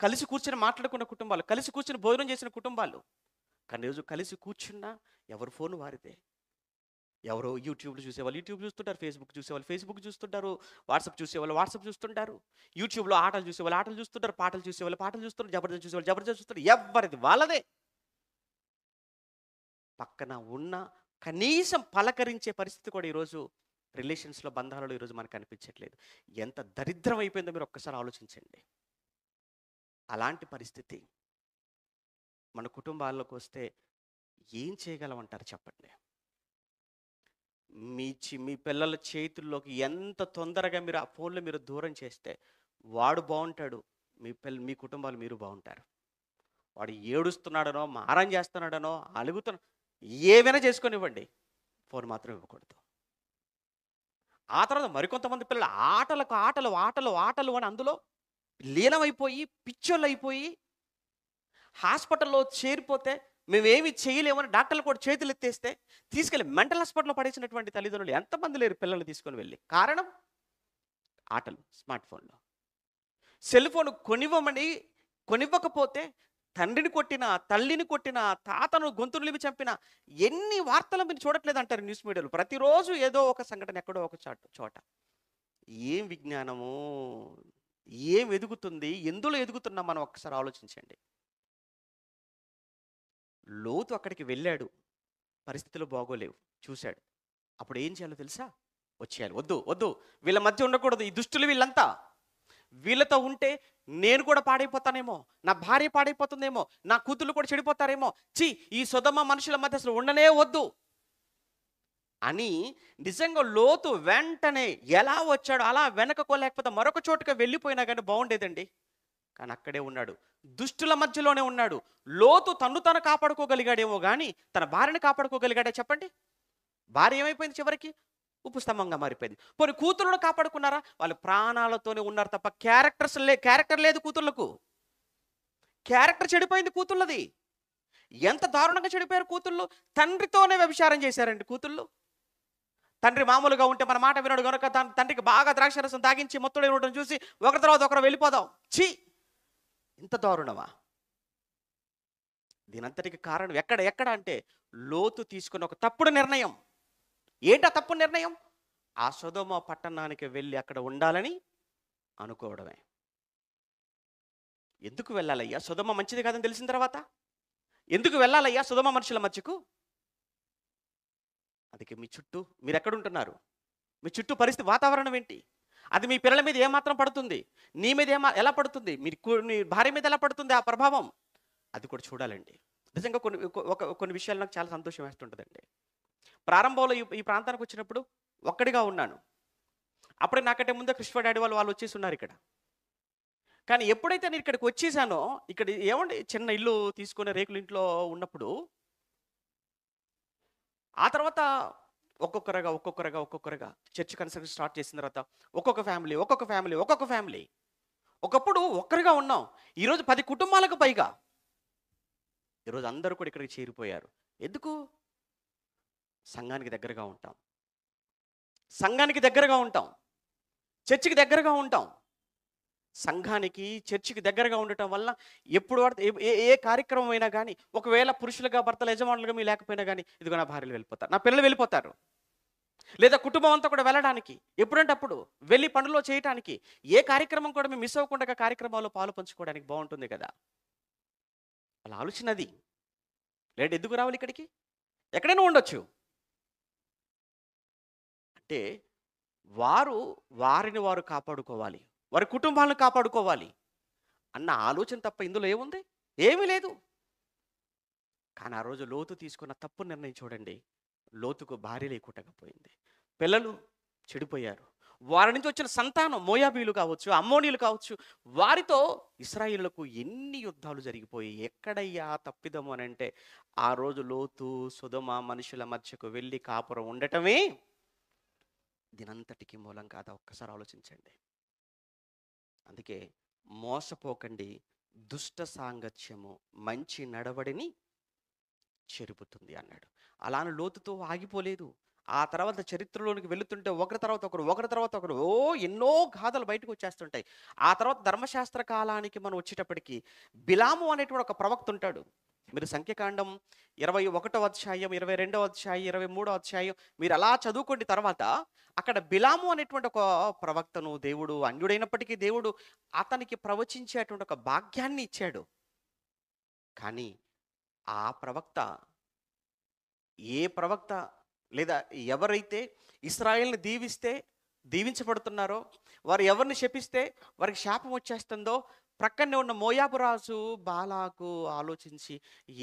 కలిసి కూర్చొని మాట్లాడుకున్న కుటుంబాలు, కలిసి కూర్చొని భోజనం చేసిన కుటుంబాలు. కానీ రోజు కలిసి కూర్చున్నా ఎవరు ఫోన్ వారితే. ఎవరో యూట్యూబ్లు చూసేవాళ్ళు యూట్యూబ్ చూస్తుంటారు, ఫేస్బుక్ చూసేవాళ్ళు ఫేస్బుక్ చూస్తుంటారు, వాట్సాప్ చూసేవాళ్ళు వాట్సాప్ చూస్తుంటారు, యూట్యూబ్లో ఆటలు చూసేవాళ్ళు ఆటలు చూస్తుంటారు, పాటలు చూసేవాళ్ళు పాటలు చూస్తుంటారు, జబర్దస్త్ చూసేవాళ్ళు జబర్దస్త్ చూస్తారు. ఎవరిది వాళ్ళదే. పక్కన ఉన్న కనీసం పలకరించే పరిస్థితి కూడా ఈరోజు రిలేషన్స్లో, బంధాలలో ఈరోజు మనకు అనిపించట్లేదు. ఎంత దరిద్రం అయిపోయిందో మీరు ఒక్కసారి ఆలోచించండి. అలాంటి పరిస్థితి మన కుటుంబాల్లోకి వస్తే ఏం చేయగలమంటారు చెప్పండి? మీ పిల్లల చేతుల్లోకి ఎంత తొందరగా మీరు ఆ ఫోన్లు మీరు దూరం చేస్తే వాడు బాగుంటాడు, మీ కుటుంబాలు మీరు బాగుంటారు. వాడు ఏడుస్తున్నాడనో, మారం చేస్తున్నాడనో, అలుగుతున్నా, ఏమైనా చేసుకొనివ్వండి, ఫోన్ మాత్రం ఇవ్వకూడదు. ఆ తర్వాత మరికొంతమంది పిల్లలు ఆటలకు ఆటలు ఆటలు ఆటలు అని అందులో లీనమైపోయి పిచ్చోళ్ళు అయిపోయి హాస్పిటల్లో చేరిపోతే మేమేమి చేయలేమని డాక్టర్లు కూడా చేతులు ఎత్తేస్తే తీసుకెళ్ళి మెంటల్ హాస్పిటల్లో పడేసినటువంటి తల్లిదండ్రులు ఎంతమంది లేరు పిల్లల్ని తీసుకొని వెళ్ళి. కారణం ఆటలు, స్మార్ట్ ఫోన్లో. సెల్ ఫోన్ కొనివ్వకపోతే తండ్రిని కొట్టిన, తల్లిని కొట్టిన, తాతను గొంతులు నిలిపి చంపిన ఎన్ని వార్తలు మీరు చూడట్లేదు అంటారు న్యూస్ మీడియాలో. ప్రతిరోజు ఏదో ఒక సంఘటన ఎక్కడో ఒక చోట. ఏం విజ్ఞానము, ఏం ఎదుగుతుంది, ఎందులో ఎదుగుతున్నాం మనం ఒక్కసారి ఆలోచించండి. లోతు అక్కడికి వెళ్ళాడు, పరిస్థితులు బాగోలేవు, చూశాడు. అప్పుడు ఏం చేయాలో తెలుసా? వచ్చేయాలి. వద్దు వద్దు, వీళ్ళ మధ్య ఉండకూడదు, ఈ దుష్టులు వీళ్ళంతా. వీళ్ళతో ఉంటే నేను కూడా పాడైపోతానేమో, నా భార్య పాడైపోతుందేమో, నా కూతుళ్ళు కూడా చెడిపోతారేమో, ఈ సొదమ మనుషుల మధ్య అసలు ఉండనే వద్దు అని నిజంగా లోతు వెంటనే ఎలా వచ్చాడో అలా వెనకకోలేకపోతే మరొక చోటుగా వెళ్ళిపోయినా కానీ బాగుండేదండి. కానీ అక్కడే ఉన్నాడు, దుష్టుల మధ్యలోనే ఉన్నాడు. లోతు తను కాపాడుకోగలిగాడేమో కానీ తన భార్యని కాపాడుకోగలిగాడే చెప్పండి? భార్య ఏమైపోయింది? చివరికి ఉప్పు స్తంభంగా మారిపోయింది. పోనీ కూతురును కాపాడుకున్నారా? వాళ్ళు ప్రాణాలతోనే ఉన్నారు తప్ప క్యారెక్టర్ లేదు కూతుర్లకు. క్యారెక్టర్ చెడిపోయింది కూతుళ్ళది. ఎంత దారుణంగా చెడిపోయారు కూతుళ్ళు. తండ్రితోనే వ్యభిచారం చేశారండి కూతుళ్ళు. తండ్రి మామూలుగా ఉంటే మన మాట వినడు కనుక తండ్రికి బాగా ద్రాక్షరసం తాగించి మొత్తం ఉండటం చూసి ఒకరి తర్వాత ఒకరు వెళ్ళిపోదాం. ఇంత దారుణమా? దీనంతటికి కారణం ఎక్కడ అంటే లోతు తీసుకున్న ఒక తప్పుడు నిర్ణయం. ఏంటా తప్పుడు నిర్ణయం? ఆ సొదొమ పట్టణానికి వెళ్ళి అక్కడ ఉండాలని అనుకోవడమే. ఎందుకు వెళ్ళాలయ్యా? సొదొమ మంచిది కాదని తెలిసిన తర్వాత ఎందుకు వెళ్ళాలయ్యా సొదొమ మనుషుల మధ్యకు? అందుకే మీ చుట్టూ మీరు ఎక్కడుంటున్నారు, మీ చుట్టూ పరిస్థితి, వాతావరణం ఏంటి? అది మీ పిల్లల మీద ఏమాత్రం పడుతుంది, నీ మీద ఎలా పడుతుంది, మీ భార్య మీద ఎలా పడుతుంది ఆ ప్రభావం, అది కూడా చూడాలండి. నిజంగా కొన్ని విషయాలు నాకు చాలా సంతోషం వేస్తుంటుందండి. ప్రారంభంలో ఈ ప్రాంతానికి వచ్చినప్పుడు ఒక్కడిగా ఉన్నాను. అప్పుడే నాకంటే ముందే కృష్ణ డాడీ వాళ్ళు వచ్చేసి ఉన్నారు ఇక్కడ. కానీ ఎప్పుడైతే నేను ఇక్కడికి వచ్చేసానో, ఇక్కడ ఏమండి చిన్న ఇల్లు తీసుకునే రేకుల ఇంట్లో ఉన్నప్పుడు, ఆ తర్వాత ఒక్కొక్కరుగా చర్చ్ కన్స్ట్రక్షన్ స్టార్ట్ చేసిన తర్వాత ఒక్కొక్క ఫ్యామిలీ. ఒకప్పుడు ఒక్కరిగా ఉన్నాం, ఈరోజు 10 కుటుంబాలకు పైగా. ఈరోజు అందరూ కూడా ఇక్కడికి చేరిపోయారు. ఎందుకు? సంఘానికి దగ్గరగా ఉంటాం, చర్చికి దగ్గరగా ఉంటాం. సంఘానికి చర్చికి దగ్గరగా ఉండటం వల్ల ఎప్పుడు ఏ కార్యక్రమం అయినా కానీ, ఒకవేళ పురుషులుగా భర్తలు యజమానులుగా మీ లేకపోయినా కానీ, ఇదిగో నా భార్యలు వెళ్ళిపోతారు, నా పిల్లలు వెళ్ళిపోతారు, లేదా కుటుంబం అంతా కూడా వెళ్ళడానికి, ఎప్పుడంటే అప్పుడు వెళ్ళి పనుల్లో చేయటానికి, ఏ కార్యక్రమం కూడా మేము మిస్ అవ్వకుండా కార్యక్రమాల్లో పాలు పంచుకోవడానికి బాగుంటుంది కదా. అలా ఆలోచన అది. లేదా ఎందుకు రావాలి ఇక్కడికి? ఎక్కడైనా ఉండొచ్చు. అంటే వారిని వారు కాపాడుకోవాలి, వారి కుటుంబాలను కాపాడుకోవాలి అన్న ఆలోచన తప్ప ఇందులో ఏముంది? ఏమీ లేదు. కానీ ఆ రోజు లోతు తీసుకున్న తప్పు నిర్ణయం చూడండి. లోతుకు భార్య లేకుండా పోయింది, పిల్లలు చెడిపోయారు. వారి నుంచి వచ్చిన సంతానం మోయాబీలు కావచ్చు, అమ్మోనీలు కావచ్చు, వారితో ఇశ్రాయేలులకు ఎన్ని యుద్ధాలు జరిగిపోయి. ఎక్కడయ్యా తప్పిదము అని అంటే ఆ రోజు లోతు సొదొమ మనుషుల మధ్యకు వెళ్ళి కాపురం ఉండటమే దీనంతటికి మూలం కాదా? ఒక్కసారి ఆలోచించండి. అందుకే మోసపోకండి, దుష్ట సాంగత్యము మంచి నడవడిని చెరుపుతుంది అన్నాడు. అలానే లోతుతో ఆగిపోలేదు. ఆ తర్వాత చరిత్రలోనికి వెళుతుంటే ఒకరి తర్వాత ఒకరు ఎన్నో గాథలు బయటకు వచ్చేస్తుంటాయి. ఆ తర్వాత ధర్మశాస్త్ర కాలానికి మనం వచ్చేటప్పటికి బిలాము అనేటువంటి ఒక ప్రవక్త ఉంటాడు. మీరు సంఖ్యాకాండం 21వ అధ్యాయం, 22వ అధ్యాయం, 23వ అధ్యాయం మీరు అలా చదువుకోండి. తర్వాత అక్కడ బిలాము అనేటువంటి ఒక ప్రవక్తను దేవుడు, అన్యుడైనప్పటికీ దేవుడు అతనికి ప్రవచించేటువంటి ఒక భాగ్యాన్ని ఇచ్చాడు. కానీ ఆ ప్రవక్త, ఏ ప్రవక్త లేదా ఎవరైతే ఇశ్రాయేలుని దీవించబడుతున్నారో, వారు ఎవరిని శపిస్తే వారికి శాపం వచ్చేస్తుందో, ప్రక్కనే ఉన్న మోయాబు రాజు బాలాకు ఆలోచించి,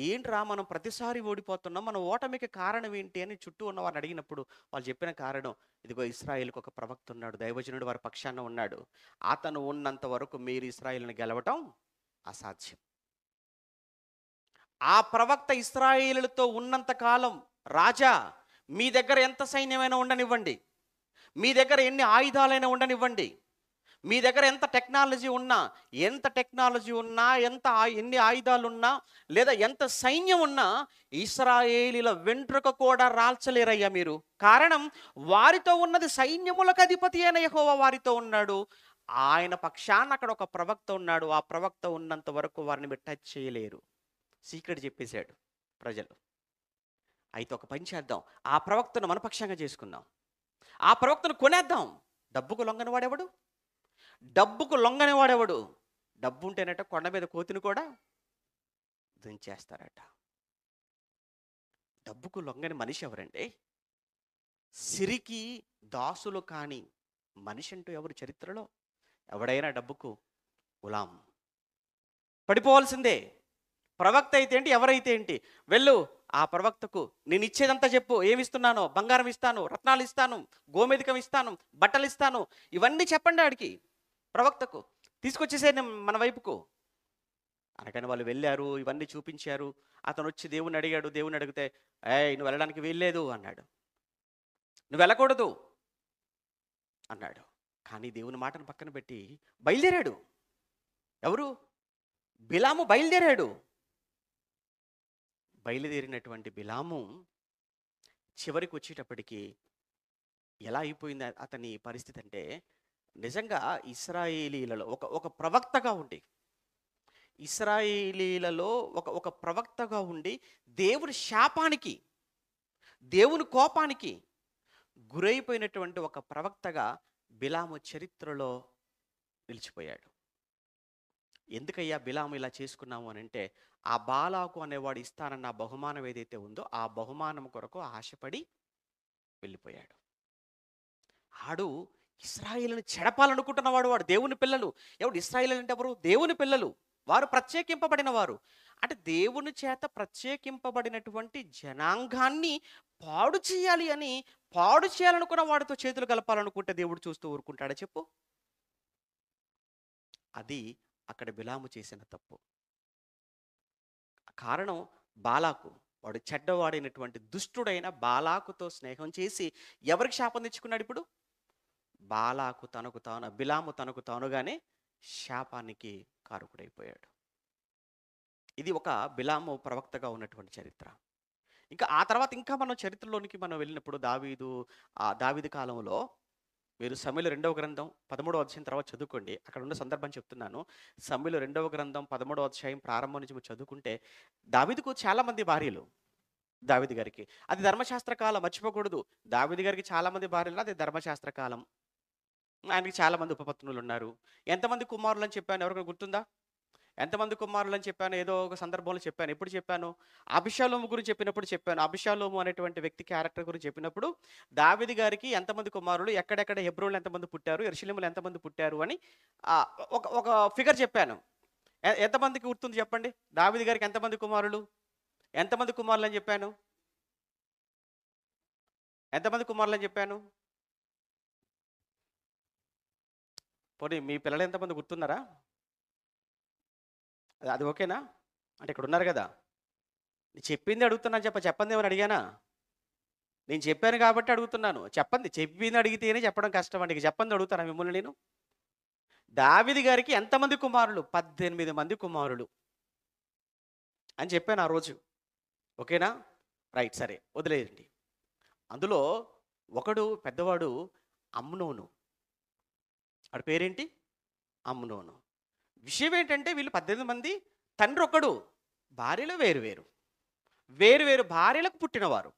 ఏంట్రా మనం ప్రతిసారి ఓడిపోతున్నాం, మన ఓటమికి కారణం ఏంటి అని చుట్టూ ఉన్న వారిని అడిగినప్పుడు వాళ్ళు చెప్పిన కారణం, ఇదిగో ఇశ్రాయేలుకు ఒక ప్రవక్త ఉన్నాడు, దైవజనుడు వారి పక్షాన ఉన్నాడు, అతను ఉన్నంత వరకు మీరు ఇశ్రాయేలుని గెలవటం అసాధ్యం. ఆ ప్రవక్త ఇశ్రాయేలుతో ఉన్నంత కాలం, రాజా మీ దగ్గర ఎంత సైన్యమైనా ఉండనివ్వండి, మీ దగ్గర ఎన్ని ఆయుధాలైనా ఉండనివ్వండి, మీ దగ్గర ఎంత టెక్నాలజీ ఉన్నా, ఎన్ని ఆయుధాలున్నా, లేదా ఎంత సైన్యం ఉన్నా ఇశ్రాయేలీల వెంట్రుక కూడా రాల్చలేరయ్యా మీరు. కారణం, వారితో ఉన్నది సైన్యములకు అధిపతి అయిన యెహోవా వారితో ఉన్నాడు. ఆయన పక్షాన అక్కడ ఒక ప్రవక్త ఉన్నాడు. ఆ ప్రవక్త ఉన్నంత వరకు వారిని మీరు టచ్ చేయలేరు. సీక్రెట్ చెప్పేశాడు ప్రజలు. అయితే ఒక పని చేద్దాం, ఆ ప్రవక్తను మనపక్షంగా చేసుకుందాం, ఆ ప్రవక్తను కొనేద్దాం. డబ్బుకు లొంగని వాడెవడు? డబ్బుకు లొంగని వాడెవడు? డబ్బు ఉంటేనట కొండ మీద కోతిని కూడా దించేస్తారట. డబ్బుకు లొంగని మనిషి ఎవరండి? సిరికి దాసులు కాని మనిషి అంటూ ఎవరు చరిత్రలో? ఎవడైనా డబ్బుకు గులాం, పడిపోవాల్సిందే. ప్రవక్త అయితే ఏంటి, ఎవరైతే ఏంటి. వెళ్ళు, ఆ ప్రవక్తకు నేను ఇచ్చేదంతా చెప్పు. ఏమిస్తున్నానో, బంగారం ఇస్తాను, రత్నాలు ఇస్తాను, గోమేధికం ఇస్తాను, బట్టలు ఇస్తాను, ఇవన్నీ చెప్పండి ఆడికి, ప్రవక్తకు. తీసుకొచ్చేసే మన వైపుకు. అనగానే వాళ్ళు వెళ్ళారు, ఇవన్నీ చూపించారు. అతను వచ్చి దేవుని అడిగాడు. దేవుని అడిగితే, నువ్వు వెళ్ళడానికి వీల్లేదు అన్నాడు. నువ్వు వెళ్ళకూడదు అన్నాడు. కానీ దేవుని మాటను పక్కన పెట్టి బయలుదేరాడు. ఎవరు? బిలాము బయలుదేరాడు. బయలుదేరినటువంటి బిలాము చివరికి వచ్చేటప్పటికి ఎలా అయిపోయింది అతని పరిస్థితి అంటే, నిజంగా ఇశ్రాయేలీలలో ఒక ప్రవక్తగా ఉండి, ఇశ్రాయేలీలలో ఒక ప్రవక్తగా ఉండి దేవుని శాపానికి, దేవుని కోపానికి గురైపోయినటువంటి ఒక ప్రవక్తగా బిలాము చరిత్రలో నిలిచిపోయాడు. ఎందుకయ్యా బిలాము ఇలా చేసుకున్నాము అని అంటే, ఆ బాలాకు అనేవాడు ఇస్తానన్న బహుమానం ఏదైతే ఉందో ఆ బహుమానం కొరకు ఆశపడి వెళ్ళిపోయాడు. ఆడు ఇశ్రాయేలుని చెడపాలనుకుంటున్నవాడు. వాడు దేవుని పిల్లలు. ఎవడు ఇశ్రాయేలు అంటే ఎవరు? దేవుని పిల్లలు. వారు ప్రత్యేకింపబడిన వారు. అంటే దేవుని చేత ప్రత్యేకింపబడినటువంటి జనాంగాన్ని పాడు చేయాలనుకున్న వాడితో చేతులు కలపాలనుకుంటే దేవుడు చూస్తూ ఊరుకుంటాడా చెప్పు? అది అక్కడ బిలాము చేసిన తప్పు. కారణం బాలాకు. వాడు చెడ్డవాడైనటువంటి దుష్టుడైన బాలాకుతో స్నేహం చేసి ఎవరికి శాపం తెచ్చుకున్నాడు ఇప్పుడు? బిలాము తనకు తానుగానే శాపానికి కారకుడైపోయాడు. ఇది ఒక బిలాము ప్రవక్తగా ఉన్నటువంటి చరిత్ర. ఇంకా ఆ తర్వాత మనం చరిత్రలోనికి వెళ్ళినప్పుడు దావీదు కాలంలో మీరు సమూయేలు 2వ గ్రంథం 13వ అధ్యాయం తర్వాత చదువుకోండి. అక్కడ ఉన్న సందర్భం చెప్తున్నాను. సమూయేలు 2వ గ్రంథం 13వ అధ్యాయం ప్రారంభం నుంచి చదువుకుంటే, దావీదుకు చాలా మంది భార్యలు. దావీదు గారికి అది ధర్మశాస్త్ర కాలం, మర్చిపోకూడదు. దావీదు గారికి చాలా మంది భార్యలు, అది ధర్మశాస్త్ర కాలం. ఆయనకి చాలా మంది ఉపపత్నులు ఉన్నారు. ఎంతమంది కుమారులు అని చెప్పాను, ఎవరికైనా గుర్తుందా? ఎంతమంది కుమారులు అని చెప్పాను? ఏదో ఒక సందర్భంలో చెప్పాను. ఎప్పుడు చెప్పాను? అబిషాలోము గురించి చెప్పినప్పుడు చెప్పాను. అబిషాలోము అనేటువంటి వ్యక్తి క్యారెక్టర్ గురించి చెప్పినప్పుడు, దావీదు గారికి ఎంతమంది కుమారులు, ఎక్కడెక్కడ హెబ్రోన్లో ఎంతమంది పుట్టారు, యెరూషలేములో ఎంతమంది పుట్టారు అని ఒక ఫిగర్ చెప్పాను. ఎంతమందికి గుర్తుంది చెప్పండి? దావీదు గారికి ఎంతమంది కుమారులు అని చెప్పాను? ఎంతమంది కుమారులు అని చెప్పాను? పోనీ మీ పిల్లలు ఎంతమంది గుర్తున్నారా? అది ఓకేనా? అంటే ఇక్కడ ఉన్నారు కదా. నేను చెప్పింది అడుగుతున్నాను. చెప్పండి ఏమని అడిగానా? నేను చెప్పాను కాబట్టి అడుగుతున్నాను. చెప్పండి. చెప్పింది అడిగితేనే చెప్పడం కష్టం అండి. చెప్పండి అడుగుతాను మిమ్మల్ని నేను. దావీదు గారికి ఎంతమంది కుమారులు? 18 మంది కుమారులు అని చెప్పాను ఆ రోజు. ఓకేనా? రైట్, సరే వదిలేయండి. అందులో ఒకడు పెద్దవాడు అమ్నోను. వాడి పేరేంటి? అమ్నోను. విషయం ఏంటంటే, వీళ్ళు 18 మంది, తండ్రి ఒకడు, భార్యలు వేరు భార్యలకు పుట్టినవారు.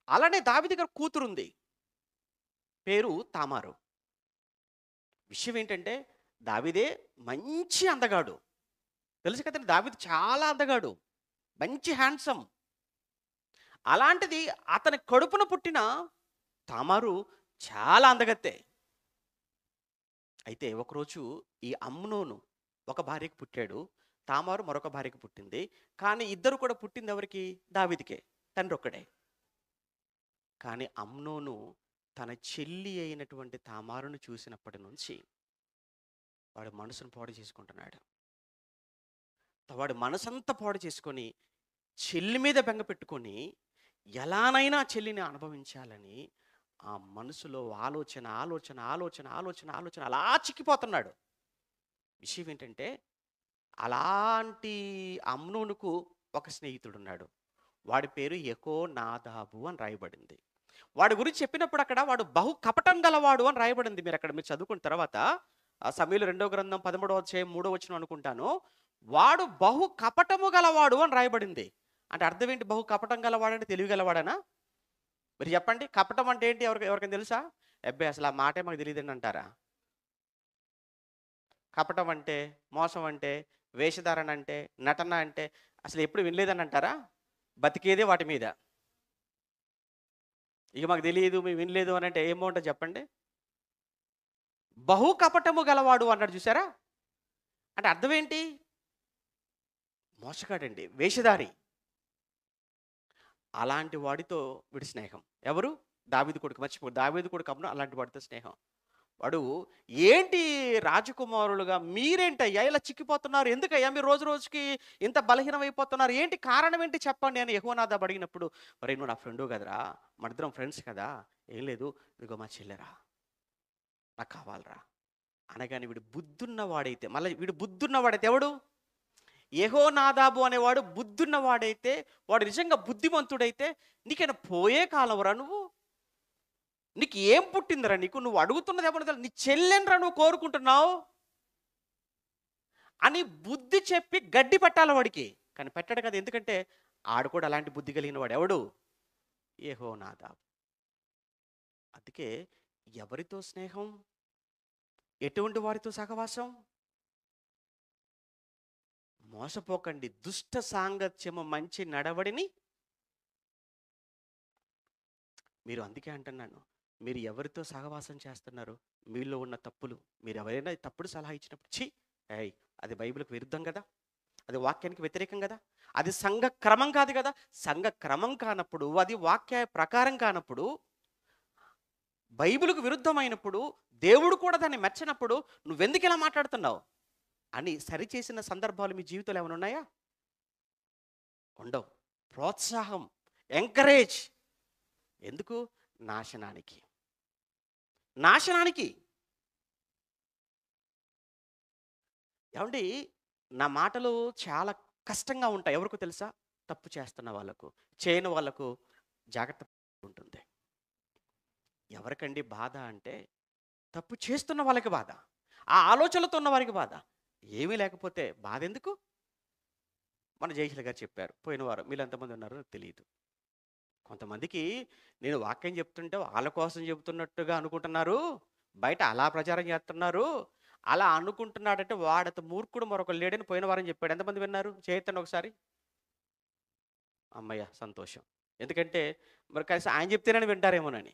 అలానే దావీదు గారి కూతురుంది, పేరు తామారు. విషయం ఏంటంటే, దావీదే మంచి అందగాడు. తెలుసు కదండి, దావీదు చాలా అందగాడు, మంచి హ్యాండ్సమ్. అలాంటిది అతని కడుపున పుట్టిన తామారు చాలా అందగత్తే. అయితే ఒకరోజు ఈ అమ్నోను ఒక భార్యకు పుట్టాడు, తామారు మరొక భార్యకు పుట్టింది. కానీ ఇద్దరు కూడా పుట్టింది ఎవరికి? దావీదుకే, తండ్రి ఒక్కడే. కానీ అమ్నోను తన చెల్లి అయినటువంటి తామారును చూసినప్పటి నుంచి వాడు మనసును పాడు చేసుకుంటున్నాడు. వాడు మనసంతా పాడు చేసుకొని, చెల్లి మీద బెంగ పెట్టుకొని, ఎలానైనా చెల్లిని అనుభవించాలని ఆ మనసులో ఆలోచన ఆలోచన ఆలోచన ఆలోచన ఆలోచన అలా చిక్కిపోతున్నాడు. విషయం ఏంటంటే, అలాంటి అమ్నోనుకు ఒక స్నేహితుడున్నాడు. వాడి పేరు యెహోనాదాబు అని రాయబడింది. వాడి గురించి చెప్పినప్పుడు అక్కడ వాడు బహు కపటం గలవాడు అని రాయబడింది. మీరు చదువుకున్న తర్వాత సమూయేలు 2వ గ్రంథం 13వ అధ్యాయం 3వ వచనం అనుకుంటాను. వాడు బహు కపటము గలవాడు అని రాయబడింది. అంటే అర్థం ఏంటి? బహు కపటం గలవాడంటే తెలివి గలవాడనా? మీరు చెప్పండి. కపటం అంటే ఏంటి? ఎవరికైనా తెలుసా? అబ్బే! అసలు ఆ మాటే మాకు తెలీదండి అంటారా? కపటం అంటే, మోసం అంటే, వేషధారణ అంటే, నటన అంటే అసలు ఎప్పుడు వినలేదని అంటారా? బతికేదే వాటి మీద. ఇక మాకు తెలియదు, మేము వినలేదు అని అంటే ఏం బావుంటది చెప్పండి? బహు కపటము గలవాడు అన్నాడు చూసారా? అంటే అర్థం ఏంటి? మోసగాడండి, వేషధారి. అలాంటి వాడితో వీడి స్నేహం. ఎవరు? దావీదు కొడుకు. దావీదు కొడుకు అమ్నోను అలాంటి వాడితో స్నేహం. వాడు ఏంటి రాజకుమారులుగా మీరేంటయ్యా ఇలా చిక్కిపోతున్నారు? ఎందుకయ్యా మీరు రోజు రోజుకి ఇంత బలహీనమైపోతున్నారు? ఏంటి కారణం ఏంటి చెప్పండి అని యెహోనాదాబు అడిగినప్పుడు, ఒరేయ్ నువ్వు నా ఫ్రెండు కదరా! మనిద్దరం ఫ్రెండ్స్ కదా! ఏం లేదు, ఇదిగో మా చెల్లెరా నాకు కావాలిరా అనగానే వీడు బుద్ధున్నవాడైతే, మళ్ళీ వీడు బుద్ధున్నవాడైతే ఎవడు? యెహోనాదాబు అనేవాడు బుద్ధున్నవాడైతే, వాడు నిజంగా బుద్ధిమంతుడైతే, నీకైనా పోయే కాలంరా నువ్వు? నీకు ఏం పుట్టిందిరా నీకు? నువ్వు అడుగుతున్నది ఏమన్నా నీ చెల్లెనరా నువ్వు కోరుకుంటున్నావు అని బుద్ధి చెప్పి గడ్డి పెట్టాలి వాడికి. కానీ పెట్టాడు కదా! ఎందుకంటే ఆడు కూడా అలాంటి బుద్ధి కలిగిన వాడు. ఎవడు? యెహోనాదాబు. అందుకే ఎవరితో స్నేహం? ఎటువంటి వారితో సహవాసం? మోసపోకండి. దుష్ట సాంగత్యము మంచి నడవడిని మీరు, అందుకే అంటున్నాను. మీరు ఎవరితో సహవాసం చేస్తున్నారు? మీలో ఉన్న తప్పులు, మీరు ఎవరైనా తప్పుడు సలహా ఇచ్చినప్పుడు ఛీ! ఏయ్! అది బైబిల్‌కి విరుద్ధం గదా! అది వాక్యానికి వ్యతిరేకం గదా! అది సంఘ క్రమం కాదు గదా! సంఘ క్రమం కానప్పుడు, అది వాక్య ప్రకారం కానప్పుడు, బైబిల్‌కు విరుద్ధమైనప్పుడు, దేవుడు కూడా దాన్ని మెచ్చనప్పుడు నువ్వెందుకు ఇలా మాట్లాడుతున్నావు? అని సరిచేసిన సందర్భాలు మీ జీవితంలో ఏమైనా ఉన్నాయా? ఉండవు. ప్రోత్సాహం, ఎంకరేజ్. ఎందుకు? నాశనానికి. నాశనానికి. ఏవండీ, నా మాటలు చాలా కష్టంగా ఉంటాయి. ఎవరికో తెలుసా? తప్పు చేస్తున్న వాళ్ళకు. చేయని వాళ్ళకు జాగ్రత్త ఉంటుంది. ఎవరికండి బాధ అంటే, తప్పు చేస్తున్న వాళ్ళకి బాధ. ఆ ఆలోచనలతో ఉన్న వారికి బాధ. ఏమీ లేకపోతే బాధెందుకు? మన జయశీల గారు చెప్పారు పోయిన వారం. మీలో ఎంతమంది ఉన్నారో నాకు తెలీదు. కొంతమందికి నేను వాక్యం చెప్తుంటే వాళ్ళ కోసం చెబుతున్నట్టుగా అనుకుంటున్నారు. బయట అలా ప్రచారం చేస్తున్నారు. అలా అనుకుంటున్నాడంటే వాడంత మూర్ఖుడు మరొకడు లేడని పోయిన వారం చెప్పాడు. ఎంతమంది విన్నారు? చేయెత్తండి ఒకసారి. హమ్మయ్య! సంతోషం. ఎందుకంటే మరి కనీసం ఆయన చెప్తేనని వింటారేమోనని.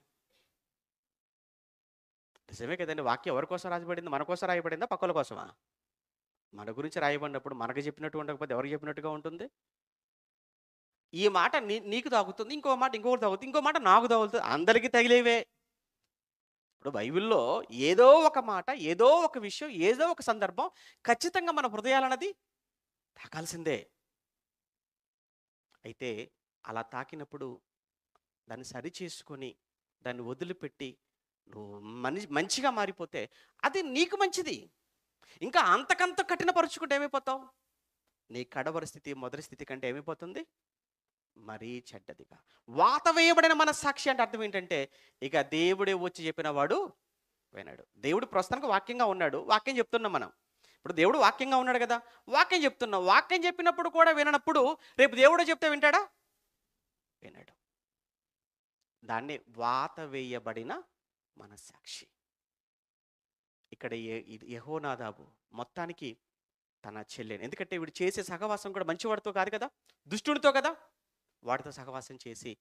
నిజమే కదండీ! వాక్యం ఎవరి కోసం రాయబడింది? మన కోసం రాయబడిందా? పక్కోళ్ళ కోసమా? మన గురించి రాయబడినప్పుడు మనకు చెప్పినట్టు ఉండకపోతే ఎవరికి చెప్పినట్టుగా ఉంటుంది? ఈ మాట నీకు తాకుతుంది. ఇంకో మాట ఇంకొకరికి తాగుతుంది. ఇంకో మాట నాకు తగులుతుంది. అందరికీ తగిలేవే. ఇప్పుడు బైబిల్‌లో ఏదో ఒక మాట, ఏదో ఒక విషయం, ఏదో ఒక సందర్భం ఖచ్చితంగా మన హృదయాలన్నది తాకాల్సిందే. అయితే అలా తాకినప్పుడు దాన్ని సరిచేసుకొని, దాన్ని వదిలిపెట్టి, నువ్వు మంచిగా మారిపోతే అది నీకు మంచిది. ఇంకా అంతకంత కఠినపరుచుకుంటే ఏమైపోతావు? నీ కడవరి స్థితి, మొదటి స్థితి కంటే ఏమైపోతుంది? మరీ చెడ్డదిగా. వాత వేయబడిన మనస్సాక్షి అంటే అర్థం ఏంటంటే, ఇక దేవుడే వచ్చి చెప్పిన వాడు వినడు. దేవుడు ప్రస్తుతానికి వాక్యంగా ఉన్నాడు. వాక్యం చెప్తున్నాం మనం. ఇప్పుడు దేవుడు వాక్యంగా ఉన్నాడు కదా! వాక్యం చెప్తున్నాం. వాక్యం చెప్పినప్పుడు కూడా విననప్పుడు రేపు దేవుడే చెప్తే వింటాడా? వినడు. దాన్ని వాత వేయబడిన మనస్సాక్షి. ఇక్కడ ఇది యెహోనాదాబు మొత్తానికి తన చెల్లెని, ఎందుకంటే వీడు చేసే సహవాసం కూడా మంచివాడితో కాదు కదా! దుష్టునితో కదా! వాడితో సహవాసం చేసి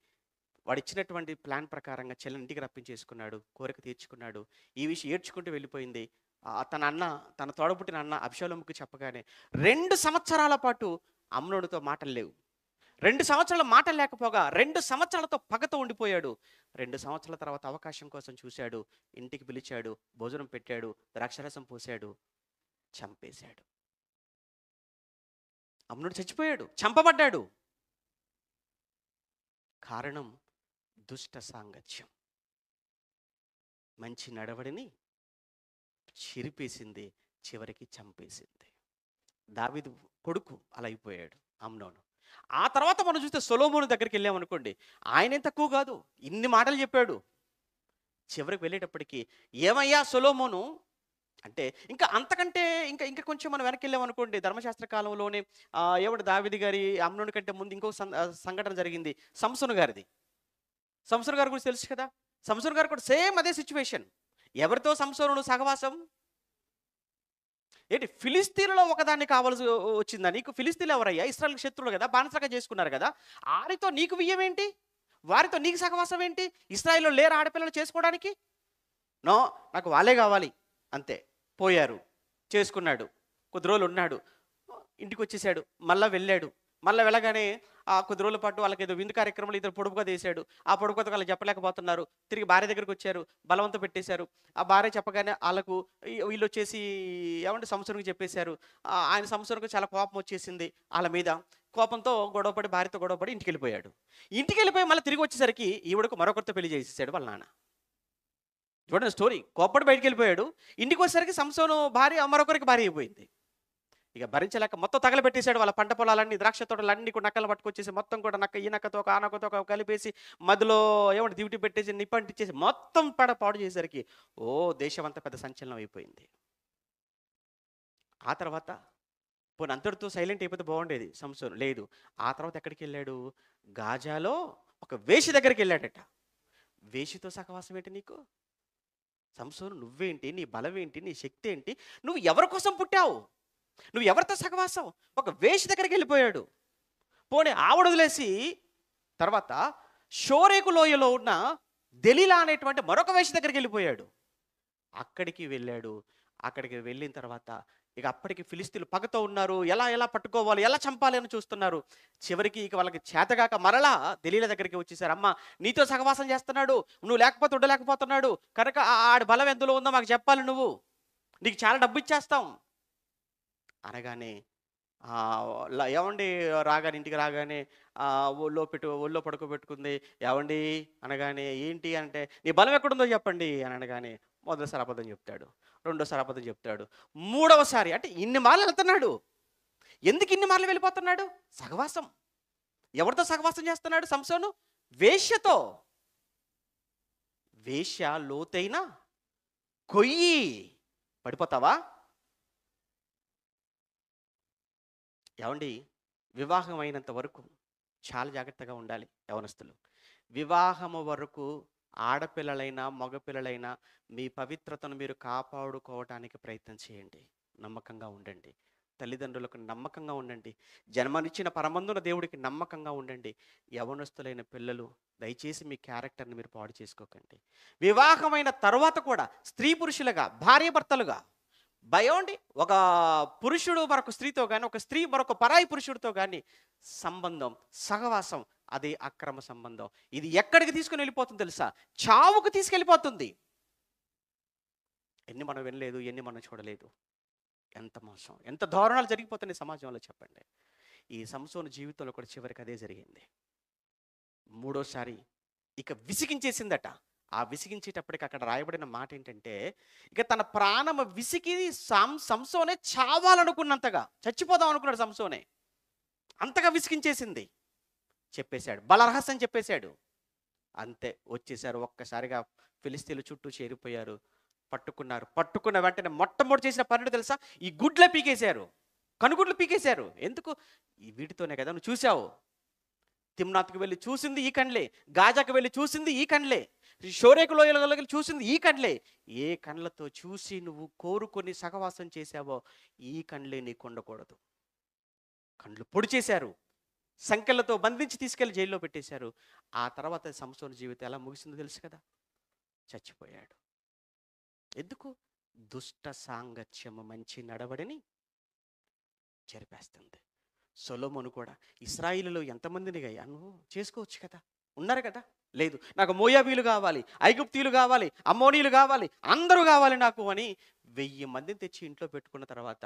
వాడిచ్చినటువంటి ప్లాన్ ప్రకారంగా చెల్లిని ఇంటికి రప్పించేసుకున్నాడు. కోరిక తీర్చుకున్నాడు. ఈ విషయం ఏడ్చుకుంటూ వెళ్ళిపోయింది. తన తోడబుట్టిన అన్న అబ్షాలోముకి చెప్పగానే 2 సంవత్సరాల పాటు అమ్నోనుతో మాటలు లేవు. 2 సంవత్సరాలు మాటలు లేకపోగా 2 సంవత్సరాలతో పగతో ఉండిపోయాడు. 2 సంవత్సరాల తర్వాత అవకాశం కోసం చూశాడు. ఇంటికి పిలిచాడు. భోజనం పెట్టాడు. ద్రాక్షారసం పోసాడు. చంపేశాడు. అమ్నోను చచ్చిపోయాడు. చంపబడ్డాడు. కారణం దుష్ట సాంగత్యం. మంచి నడవడిని చిరిపేసింది, చివరికి చంపేసింది. దావీదు కొడుకు అలా అయిపోయాడు అమ్నోను. ఆ తర్వాత మనం చూస్తే సొలొమోను దగ్గరికి వెళ్ళామనుకోండి, ఆయనేం తక్కువ కాదు, ఇన్ని మాటలు చెప్పాడు. చివరికి వెళ్ళేటప్పటికి, ఏమయ్యా సొలొమోను అంటే, ఇంకా అంతకంటే ఇంకా ఇంకా కొంచెం మనం వెనక్కి వెళ్ళామనుకోండి, ధర్మశాస్త్ర కాలంలోనే ఏమంటే దావీదు గారి అమ్నోను కంటే ముందు ఇంకో సంఘటన జరిగింది, సంసోను గారిది. సంసోను గారి గురించి తెలుసు కదా. సంసోను గారు కూడా సేమ్ అదే సిచ్యువేషన్. ఎవరితో సంసోను సహవాసం? ఏంటి, ఫిలిస్తీన్లో ఒకదాన్ని కావాల్సి వచ్చిందా నీకు? ఫిలిస్తీన్లు ఎవరయ్యా? ఇశ్రాయేలు శత్రువులు కదా, బానిసలుగా చేసుకున్నారు కదా. వారితో నీకు వియ్యం ఏంటి? వారితో నీకు సహవాసం ఏంటి? ఇశ్రాయేల్లో లేరు ఆడపిల్లలు చేసుకోవడానికి? నో, నాకు వాళ్ళే కావాలి అంతే. పోయారు, చేసుకున్నాడు, కొద్ది రోజులు ఉన్నాడు, ఇంటికి వచ్చేసాడు, మళ్ళీ వెళ్ళాడు. మళ్ళీ వెళ్ళగానే కొద్ది రోజుల పాటు వాళ్ళకి ఏదో విందు కార్యక్రమాలు ఇద్దరు పొడుపుగా తీశాడు. ఆ పొడుపుగా వాళ్ళకి చెప్పలేకపోతున్నారు. తిరిగి భార్య దగ్గరికి వచ్చారు, బలవంతం పెట్టేశారు. ఆ భార్య చెప్పగానే వాళ్ళకు వీళ్ళు వచ్చేసి ఏమంటే సంవత్సరంకి చెప్పేశారు. ఆయన సంవత్సరంకి చాలా కోపం వచ్చేసింది వాళ్ళ మీద. కోపంతో గొడవపడి, భార్యతో గొడవపడి ఇంటికి వెళ్ళిపోయాడు. ఇంటికి వెళ్ళిపోయి మళ్ళీ తిరిగి వచ్చేసరికి ఈవిడకు మరొకరితో పెళ్లి చేసేసాడు వాళ్ళ నాన్న. చూడండి స్టోరీ. కోపడి బయటికి వెళ్ళిపోయాడు, ఇంటికి వచ్చేసరికి సంసోను భార్య మరొకరికి భార్య అయిపోయింది. ఇక భరించలేక మొత్తం తగలబెట్టేశాడు. వాళ్ళ పంట పొలాలన్నీ, ద్రాక్ష తోటలన్నీ కూడా నక్కలు పట్టుకొచ్చేసి మొత్తం కూడా ఈ నక్కతో ఆ నక్కతో కలిపేసి మధ్యలో ఏమంటే దివిటి పెట్టేసి నిప్పంటిచ్చేసి మొత్తం పాడు చేసేసరికి దేశం అంతా పెద్ద సంచలనం అయిపోయింది. ఆ తర్వాత పోనీ అంతటితో సైలెంట్ అయిపోతే బాగుండేది సంసోను. లేదు, ఆ తర్వాత ఎక్కడికి వెళ్ళాడు? గాజాలో ఒక వేషి దగ్గరికి వెళ్ళాడట. వేషితో సహవాసం ఏంటి నీకు? సంసోను, నువ్వేంటి, నీ బలం ఏంటి, నీ శక్తి ఏంటి, నువ్వు ఎవరి కోసం పుట్టావు, నువ్వు ఎవరితో సహవాసం? ఒక వేషి దగ్గరికి వెళ్ళిపోయాడు. పోనీ ఆవిడ వదిలేసి తర్వాత షోరేకు లోయలో ఉన్న దెలీలా అనేటువంటి మరొక వేషి దగ్గరికి వెళ్ళిపోయాడు. అక్కడికి వెళ్ళాడు. అక్కడికి వెళ్ళిన తర్వాత ఇక అప్పటికి ఫిలిస్తీన్లు పగతో ఉన్నారు. ఎలా పట్టుకోవాలి, ఎలా చంపాలి అని చూస్తున్నారు. చివరికి ఇక వాళ్ళకి చేతగాక మరలా దెలీలా దగ్గరికి వచ్చేసారు. అమ్మ, నీతో సహవాసం చేస్తున్నాడు, నువ్వు లేకపోతే ఉండలేకపోతున్నాడు కనుక ఆడి బలం ఎందులో ఉందో మాకు చెప్పాలి, నువ్వు, నీకు చాలా డబ్బు ఇచ్చేస్తాం అనగానే ఏమండి రాగానే, ఇంటికి రాగానే ఒళ్ళో పడుకోబెట్టుకుంది. ఏమండి అనగానే, ఏంటి అంటే, నీ బలం ఎక్కడుందో చెప్పండి అని అనగానే మొదటిసారి అబద్ధం చెప్తాడు, రెండోసారి అబద్ధం చెప్తాడు, మూడవసారి అంటే ఇన్ని మార్లు వెళ్తున్నాడు. ఎందుకు ఇన్ని మార్లు వెళ్ళిపోతున్నాడు? సహవాసం. ఎవరితో సహవాసం చేస్తున్నాడు సంసోను? వేశ్యతో. వేశ్య లోతైన కొయ్యి. పడిపోతావా? ఏమండి, వివాహం అయినంత వరకు చాలా జాగ్రత్తగా ఉండాలి యవనస్తులు. వివాహము వరకు ఆడపిల్లలైనా మగపిల్లలైనా మీ పవిత్రతను మీరు కాపాడుకోవడానికి ప్రయత్నం చేయండి. నమ్మకంగా ఉండండి, తల్లిదండ్రులకు నమ్మకంగా ఉండండి, జన్మనిచ్చిన పరమందున దేవుడికి నమ్మకంగా ఉండండి. యవనస్తులైన పిల్లలు, దయచేసి మీ క్యారెక్టర్ని మీరు పాడు చేసుకోకండి. వివాహమైన తర్వాత కూడా స్త్రీ పురుషులుగా, భార్యాభర్తలుగా భయండి, ఒక పురుషుడు మరొక స్త్రీతో కానీ, ఒక స్త్రీ మరొక పరాయి పురుషుడితో కానీ సంబంధం, సహవాసం, అది అక్రమ సంబంధం. ఇది ఎక్కడికి తీసుకుని వెళ్ళిపోతుంది తెలుసా? చావుకు తీసుకెళ్ళిపోతుంది. ఎన్ని మనం వినలేదు, ఎన్ని మనం చూడలేదు. ఎంత మోసం, ఎంత దారుణాలు జరిగిపోతున్నాయి సమాజంలో చెప్పండి. ఈ సంసోను జీవితంలో కూడా చివరికి అదే జరిగింది. మూడోసారి ఇక విసిగించేసిందట. ఆ విసిగించేటప్పటికి అక్కడ రాయబడిన మాట ఏంటంటే, ఇక తన ప్రాణము విసిగి సంసోనే చావాలనుకున్నంతగా, చచ్చిపోదాం అనుకున్నాడు సంసోనే. అంతగా విసిగించేసింది. చెప్పేశాడు, బలరహస్యం చెప్పేశాడు. అంతే, వచ్చేసారు. ఒక్కసారిగా ఫిలిస్తీన్లు చుట్టూ చేరిపోయారు, పట్టుకున్నారు. పట్టుకున్న వెంటనే మొట్టమొదటి చేసిన పని తెలుసా? ఈ గుడ్లే పీకేశారు, కనుగుడ్లు పీకేశారు. ఎందుకు? ఈ వీటితోనే కదా నువ్వు చూసావు. తిమ్నాత్కి వెళ్ళి చూసింది ఈ కండ్లే, గాజాకు వెళ్ళి చూసింది ఈ కండ్లే, షోరేకు లోయలో చూసింది ఈ కండ్లే. ఏ కండ్లతో చూసి నువ్వు కోరుకొని సహవాసం చేశావో ఈ కండ్లే నీకు ఉండకూడదు. కండ్లు పొడి చేశారు, సంకెళ్లతో బంధించి తీసుకెళ్లి జైల్లో పెట్టేశారు. ఆ తర్వాత సంసోను జీవితం ఎలా ముగిసిందో తెలుసు కదా, చచ్చిపోయాడు. ఎందుకు? దుష్ట సాంగత్యము మంచి నడవడిని చెరిపేస్తుంది. సొలొమోను కూడా ఇశ్రాయేలులో ఎంతమందిని నువ్వు చేసుకోవచ్చు కదా, ఉన్నారు కదా. లేదు, నాకు మోయాబీలు కావాలి, ఐగుప్తీయులు కావాలి, అమ్మోనీలు కావాలి, అందరూ కావాలి నాకు అని 1000 మందిని తెచ్చి ఇంట్లో పెట్టుకున్న తర్వాత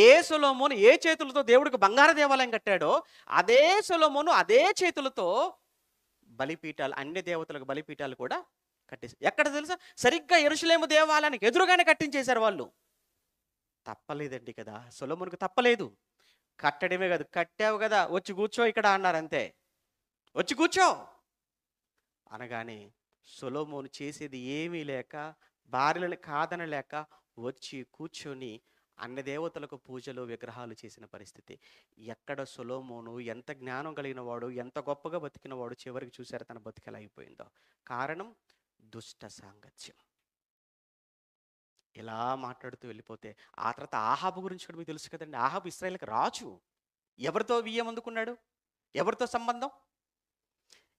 ఏ సొలొమోను ఏ చేతులతో దేవుడికి బంగారు దేవాలయం కట్టాడో అదే సొలొమోను అదే చేతులతో బలిపీఠాలు, అన్ని దేవతలకు బలిపీఠాలు కూడా కట్టేసి ఎక్కడ తెలుసా? సరిగ్గా యెరూషలేము దేవాలయానికి ఎదురుగానే కట్టించేశారు వాళ్ళు. తప్పలేదండి కదా! సొలొమోనుకు తప్పలేదు. కట్టడమే కాదు, కట్టావు కదా వచ్చి కూర్చో ఇక్కడ అన్నారు అంతే. వచ్చి కూర్చో అనగానే సొలొమోను చేసేది ఏమీ లేక, భార్యలను కాదనలేక వచ్చి కూర్చొని అన్ని దేవతలకు పూజలు విగ్రహాలు చేసిన పరిస్థితి. ఎక్కడ సొలొమోను ఎంత జ్ఞానం కలిగిన వాడు, ఎంత గొప్పగా బతికిన వాడు, చివరికి చూశారు తన బతికి ఎలా అయిపోయిందో. కారణం దుష్ట సాంగత్యం. ఇలా మాట్లాడుతూ వెళ్ళిపోతే ఆ తర్వాత ఆహాబు గురించి కూడా మీకు తెలుసు కదండి. ఆహాబు ఇశ్రాయేలుకి రాజు. ఎవరితో వియ్యం అందుకున్నాడు? ఎవరితో సంబంధం?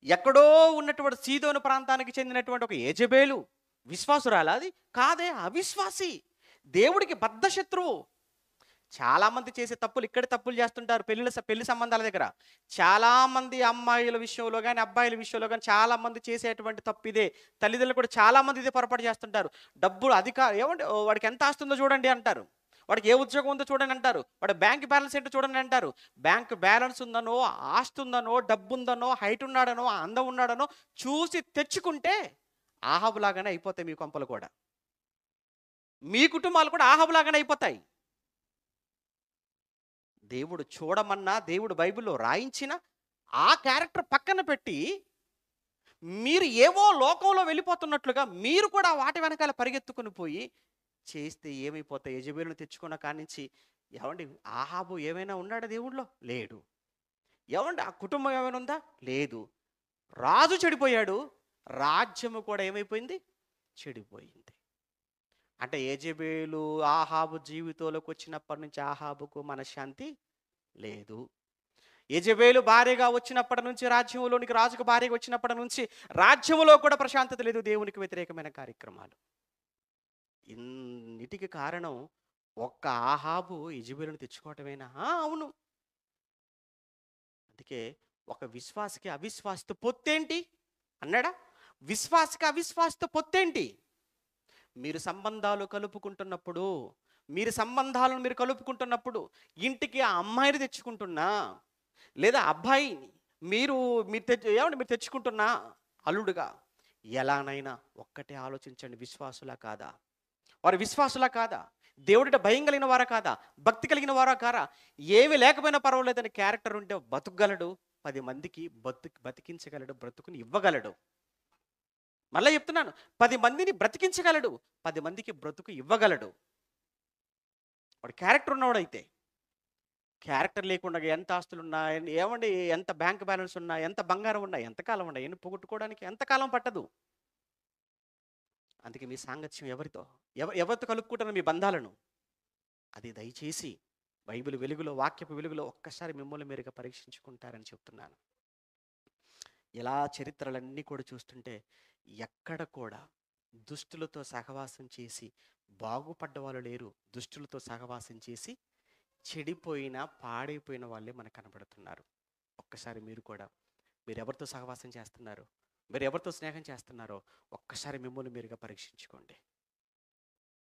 ఎక్కడో ఉన్నటువంటి సీదోను ప్రాంతానికి చెందినటువంటి ఒక యెజెబెలు. విశ్వాసురాలా అది? కాదే, అవిశ్వాసి, దేవుడికి బద్ధ శత్రువు. చాలా మంది చేసే తప్పులు ఇక్కడ తప్పులు చేస్తుంటారు. పెళ్లి సంబంధాల దగ్గర చాలా మంది అమ్మాయిల విషయంలో కానీ అబ్బాయిల విషయంలో కానీ చాలా మంది చేసేటువంటి తప్పు ఇదే. తల్లిదండ్రులు కూడా చాలా మంది ఇదే పొరపాటు చేస్తుంటారు. డబ్బులు ఏమంటే వాడికి ఎంత ఆస్తుందో చూడండి అంటారు, వాడికి ఏ ఉద్యోగం ఉందో చూడండి అంటారు, వాడి బ్యాంక్ బ్యాలెన్స్ ఏంటో చూడండి అంటారు. బ్యాంక్ బ్యాలెన్స్ ఉందనో, ఆస్తి ఉందనో, డబ్బు ఉందనో, హైట్ ఉన్నాడనో, అందం ఉన్నాడనో చూసి తెచ్చుకుంటే ఆహాబులాగానే అయిపోతాయి మీ కొంపలు కూడా. మీ కుటుంబాలు కూడా ఆహాబులాగానే అయిపోతాయి. దేవుడు చూడమన్నా, దేవుడు బైబిల్లో రాయించిన ఆ క్యారెక్టర్ పక్కన పెట్టి మీరు ఏవో లోకంలో వెళ్ళిపోతున్నట్లుగా మీరు కూడా వాటి వెనకాల పరిగెత్తుకుని పోయి చేస్తే ఏమైపోతాయి? యెజెబెలును తెచ్చుకున్న కానించి ఏమండి, ఆహాబు ఏమైనా ఉన్నాడా దేవుడిలో? లేడు. ఏమండి, ఆ కుటుంబం ఏమైనా ఉందా? లేదు. రాజు చెడిపోయాడు, రాజ్యము కూడా ఏమైపోయింది? చెడిపోయింది. అంటే యెజెబెలు ఆహాబు జీవితంలోకి వచ్చినప్పటి నుంచి ఆహాబుకు మనశ్శాంతి లేదు. యెజెబెలు భార్యగా వచ్చినప్పటి నుంచి, రాజ్యంలోనికి రాజుకు భార్యగా వచ్చినప్పటి నుంచి రాజ్యములో కూడా ప్రశాంతత లేదు. దేవునికి వ్యతిరేకమైన కార్యక్రమాలు. ఇన్నిటికి కారణం ఒక్క ఆహాబు యెజెబెలును తెచ్చుకోవటమేనా? అవును. అందుకే ఒక విశ్వాసకి అవిశ్వాసతో పొత్తేంటి అన్నాడా? విశ్వాసకి అవిశ్వాసతో పొత్తేంటి? మీరు సంబంధాలు కలుపుకుంటున్నప్పుడు, మీరు కలుపుకుంటున్నప్పుడు ఇంటికి ఆ అమ్మాయిని తెచ్చుకుంటున్నా, లేదా అబ్బాయిని మీరు తెచ్చుకుంటున్నా అల్లుడుగా, ఎలానైనా ఒక్కటే ఆలోచించండి, విశ్వాసులా కాదా? వారు విశ్వాసులా కాదా? దేవుడిట భయం కలిగిన వారా కాదా? భక్తి కలిగిన వారా కారా? ఏమి లేకపోయినా పర్వాలేదని క్యారెక్టర్ ఉంటే బతుకగలడు, 10 మందికి బతికించగలడు, బ్రతుకుని ఇవ్వగలడు. మళ్ళీ చెప్తున్నాను, 10 మందిని బ్రతికించగలడు, 10 మందికి బ్రతుకు ఇవ్వగలడు. వాడు క్యారెక్టర్ ఉన్నవాడైతే. క్యారెక్టర్ లేకుండా ఎంత ఆస్తులున్నా, ఏమండి, ఎంత బ్యాంక్ బ్యాలెన్స్ ఉన్నా, ఎంత బంగారం ఉన్నా ఎంతకాలం ఉన్నా ఎన్ని పోగొట్టుకోవడానికి ఎంతకాలం పట్టదు. అందుకే మీ సాంగత్యం ఎవరితో కలుపుకుంటారు మీ బంధాలను? అది దయచేసి బైబిల్ వెలుగులో, వాక్యపు వెలుగులో ఒక్కసారి మిమ్మల్ని మీరుగా పరీక్షించుకుంటారని చెప్తున్నాను. ఇలా చరిత్రలన్నీ కూడా చూస్తుంటే ఎక్కడ కూడా దుష్టులతో సహవాసం చేసి బాగుపడ్డ వాళ్ళు లేరు. దుష్టులతో సహవాసం చేసి చెడిపోయిన, పాడైపోయిన వాళ్ళే మనకు కనబడుతున్నారు. ఒక్కసారి మీరు ఎవరితో సహవాసం చేస్తున్నారు, మీరు ఎవరితో స్నేహం చేస్తున్నారో ఒక్కసారి మిమ్మల్ని మీరుగా పరీక్షించుకోండి.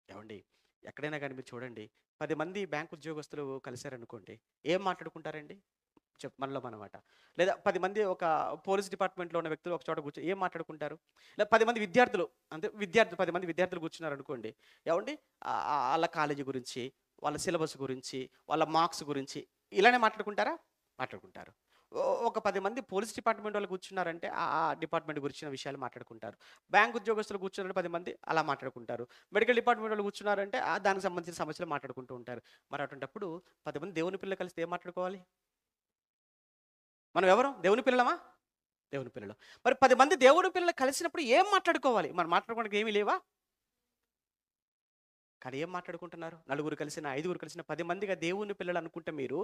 ఏమండి, ఎక్కడైనా కానీ మీరు చూడండి, 10 మంది బ్యాంక్ ఉద్యోగస్తులు కలిశారనుకోండి, ఏం మాట్లాడుకుంటారండి? మనలో మనమాట. లేదా 10 మంది ఒక పోలీస్ డిపార్ట్మెంట్లో ఉన్న వ్యక్తులు ఒక చోట కూర్చొని ఏం మాట్లాడుకుంటారు? లేదా 10 మంది విద్యార్థులు, 10 మంది విద్యార్థులు కూర్చున్నారు అనుకోండి, ఏమండి, వాళ్ళ కాలేజీ గురించి, వాళ్ళ సిలబస్ గురించి, వాళ్ళ మార్క్స్ గురించి ఇలానే మాట్లాడుకుంటారా? మాట్లాడుకుంటారు. ఒక 10 మంది పోలీస్ డిపార్ట్మెంట్ వాళ్ళు కూర్చున్నారంటే ఆ డిపార్ట్మెంట్ గురించిన విషయాలు మాట్లాడుకుంటారు. బ్యాంక్ ఉద్యోగస్తులు కూర్చున్నారంటే 10 మంది అలా మాట్లాడుకుంటారు. మెడికల్ డిపార్ట్మెంట్ వాళ్ళు కూర్చున్నారంటే దానికి సంబంధించిన సమస్యలు మాట్లాడుకుంటూ ఉంటారు. మరి అటువంటిప్పుడు 10 మంది దేవుని పిల్లలు కలిస్తే ఏం మాట్లాడుకోవాలి? మనం ఎవరు? దేవుని పిల్లలమా? దేవుని పిల్లలు. మరి 10 మంది దేవుని పిల్లలు కలిసినప్పుడు ఏం మాట్లాడుకోవాలి? మనం మాట్లాడుకోవడానికి ఏమీ లేవా? కానీ ఏం మాట్లాడుకుంటున్నారు? 4 కలిసిన, 5 కలిసిన, 10 మందిగా దేవుని పిల్లలు అనుకుంటే మీరు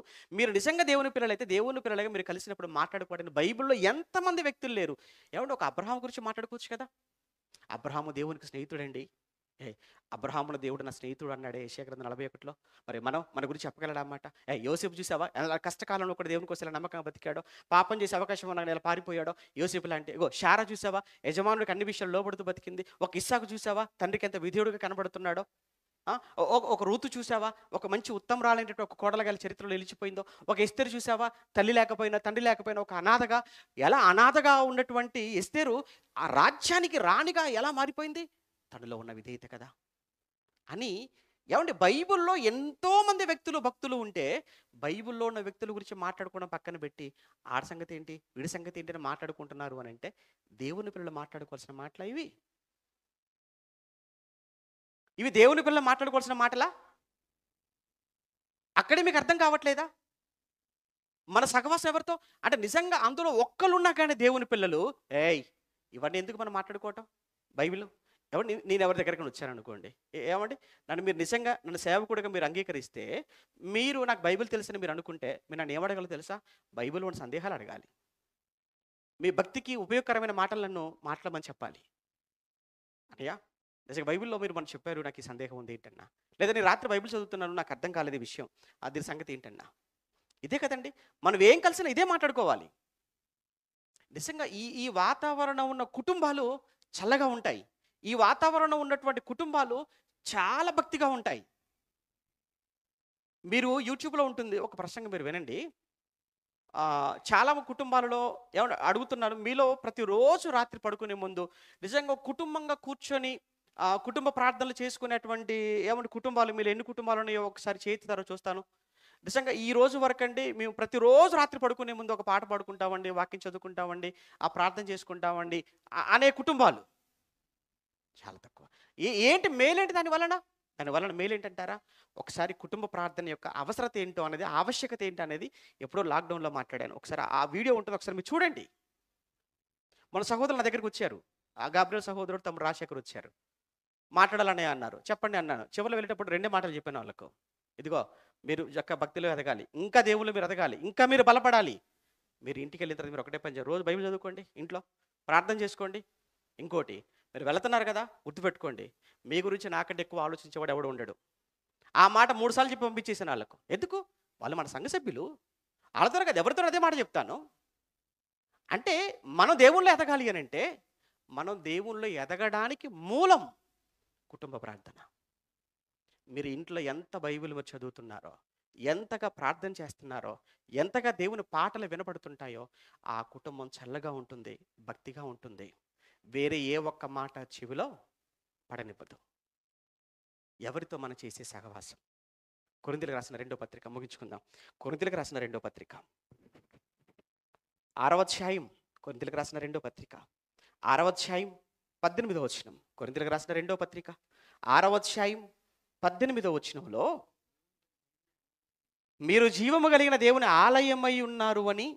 నిజంగా దేవుని పిల్లలైతే దేవుని పిల్లలుగా మీరు కలిసినప్పుడు మాట్లాడుకోవడానికి బైబిల్లో ఎంతమంది వ్యక్తులు లేరు? ఏమంటే ఒక అబ్రహాం గురించి మాట్లాడుకోవచ్చు కదా. అబ్రహాము దేవునికి స్నేహితుడండి. అబ్రహామును దేవుడు నా స్నేహితుడు అన్నాడే యెషయా గ్రంథం 41లో. మరి మన గురించి చెప్పగలడా అన్నమాట? యోసేపు చూసావా ఎలా కష్టకాలంలో కూడా దేవుని కోసం నమ్మకంగా బతికాడో, పాపం చేసే అవకాశం ఉన్న నెల పారిపోయాడో. యోసేపు లాంటి షారా చూసావా, యజమానుడికి అన్ని విషయాలు లోబడుతూ బతికింది. ఒక ఇస్సాకు చూసావా, తండ్రికి ఎంత విధేయుడుగా కనబడుతున్నాడో. ఆ! ఒక రూతు చూసావా? ఒక మంచి ఉత్తమురాలైనటువంటి ఒక కోడలుగా చరిత్రలో నిలిచిపోయిందో. ఒక ఎస్తేరు చూసావా? తల్లి లేకపోయినా, తండ్రి లేకపోయినా ఒక అనాథగా, ఎలా అనాథగా ఉన్నటువంటి ఎస్తేరు ఆ రాజ్యానికి రాణిగా ఎలా మారిపోయింది? తనలో ఉన్న విధేయత కదా! అని ఏవండి బైబిల్‌లో ఎంతోమంది వ్యక్తులు, భక్తులు ఉంటే, బైబిల్‌లో ఉన్న వ్యక్తుల గురించి మాట్లాడుకోవడం పక్కన పెట్టి, ఆడి సంగతి ఏంటి? వీడి సంగతి ఏంటి? అని మాట్లాడుకుంటున్నారు అనంటే, దేవుని పిల్లలు మాట్లాడుకోవాల్సిన మాటలా ఇవి? ఇవి దేవుని పిల్లలు మాట్లాడుకోవాల్సిన మాటలా? అక్కడే మీకు అర్థం కావట్లేదా? మన సహవాసం ఎవరితో? అంటే నిజంగా అందులో ఒక్కలున్నా కానీ దేవుని పిల్లలు, ఏయ్! ఇవన్నీ ఎందుకు మనం మాట్లాడుకోవటం? బైబిలు. ఏవండి నేను ఎవరి దగ్గరికైనా వచ్చాననుకోండి. ఏవండి నన్ను మీరు నిజంగా నన్ను సేవకుడిగా మీరు అంగీకరిస్తే, మీరు నాకు బైబిల్ తెలుసని మీరు అనుకుంటే, మీరు నన్ను ఏమడగాలో తెలుసా? బైబిల్‌లోని సందేహాలు అడగాలి. మీ భక్తికి ఉపయోగకరమైన మాటలు నన్ను మాట్లాడమని చెప్పాలి. అన్నయ్య నిజంగా బైబిల్‌లో మీరు మనకు చెప్పారు నాకు ఈ సందేహం ఉంది ఏంటన్నా? లేదా నేను రాత్రి బైబిల్ చదువుతున్నాను నాకు అర్థం కాలేదు ఈ విషయం. దీని సంగతి ఏంటన్నా? ఇదే కదండీ! మనం ఏం కలిసినా ఇదే మాట్లాడుకోవాలి. నిజంగా ఈ ఈ వాతావరణం ఉన్న కుటుంబాలు చల్లగా ఉంటాయి. ఈ వాతావరణం ఉన్నటువంటి కుటుంబాలు చాలా భక్తిగా ఉంటాయి. మీరు యూట్యూబ్‌లో ఉంటుంది ఒక ప్రసంగం మీరు వినండి. చాలా కుటుంబాలలో ఏవండి అడుగుతున్నాను మీలో ప్రతిరోజు రాత్రి పడుకునే ముందు నిజంగా ఒక కుటుంబంగా కూర్చొని కుటుంబ ప్రార్థనలు చేసుకునేటువంటి ఏమంటే కుటుంబాలు మీలో ఎన్ని కుటుంబాలు ఉన్నాయో ఒకసారి చేతుతారో చూస్తాను. నిజంగా ఈ రోజు వరకండి మేము ప్రతిరోజు రాత్రి పడుకునే ముందు ఒక పాట పాడుకుంటామండి, వాక్యం చదువుకుంటామండి, ఆ ప్రార్థన చేసుకుంటామండి అనే కుటుంబాలు చాలా తక్కువ. ఏంటి మేలేంటి దాని వలన? దాని వలన మేలేంటంటారా? ఒకసారి కుటుంబ ప్రార్థన యొక్క అవసరత ఏంటో అనేది, ఆవశ్యకత ఏంటనేది ఎప్పుడో లాక్‌డౌన్‌లో మాట్లాడాను. ఒకసారి ఆ వీడియో ఉంటుంది ఒకసారి మీరు చూడండి. మన సహోదరులు నా దగ్గరికొచ్చారు. గాబ్రియల్ సహోదరుడు తమ్ముడు రాజశేఖర్ వచ్చారు. మాట్లాడాలన్నయ్య అన్నారు. చెప్పండి అన్నాను. చివరిలో వెళ్ళేటప్పుడు రెండే మాటలు చెప్పాను వాళ్ళకు. ఇదిగో మీరు భక్తిలో ఎదగాలి. ఇంకా దేవుళ్ళు మీరు ఎదగాలి. ఇంకా మీరు బలపడాలి. మీరు ఇంటికెళ్ళిన తర్వాత మీరు ఒకటే పని చేయాలి. రోజు బైబిల్ చదువుకోండి ఇంట్లో. ప్రార్థన చేసుకోండి. ఇంకోటి మీరు వెళ్తున్నారు కదా! గుర్తుపెట్టుకోండి. మీ గురించి నాకంటే ఎక్కువ ఆలోచించేవాడు ఎవడు ఉండడు. ఆ మాట 3 సార్లు చెప్పి పంపించేసాను ఆళ్ళకు. ఎందుకు? వాళ్ళు మన సంఘ సభ్యులు. ఆళ్ళతోనే కాదు ఎవరితోనో అదే మాట చెప్తాను. అంటే మనం దేవుళ్ళో ఎదగాలి అనంటే, మనం దేవుళ్ళో ఎదగడానికి మూలం కుటుంబ ప్రార్థన. మీరు ఇంట్లో ఎంత బైబిల్ మీరు చదువుతున్నారో, ఎంతగా ప్రార్థన చేస్తున్నారో, ఎంతగా దేవుని పాటలు వినపడుతుంటాయో, ఆ కుటుంబం చల్లగా ఉంటుంది, భక్తిగా ఉంటుంది. వేరే ఏ ఒక్క మాట చెవిలో పడనివ్వదు. ఎవరితో మనం చేసే సహవాసం? కొరింథీయులకు రాసిన రెండో పత్రిక ముగించుకుందాం. కొరింథీయులకు రాసిన రెండో పత్రిక 6వ అధ్యాయం. కొరింథీయులకు రాసిన రెండో పత్రిక 6వ అధ్యాయం 18వ వచనం. కొరింథీయులకు రాసిన రెండో పత్రిక 6వ అధ్యాయం 18వ వచనంలో మీరు జీవము కలిగిన దేవుని ఆలయమై ఉన్నారు అని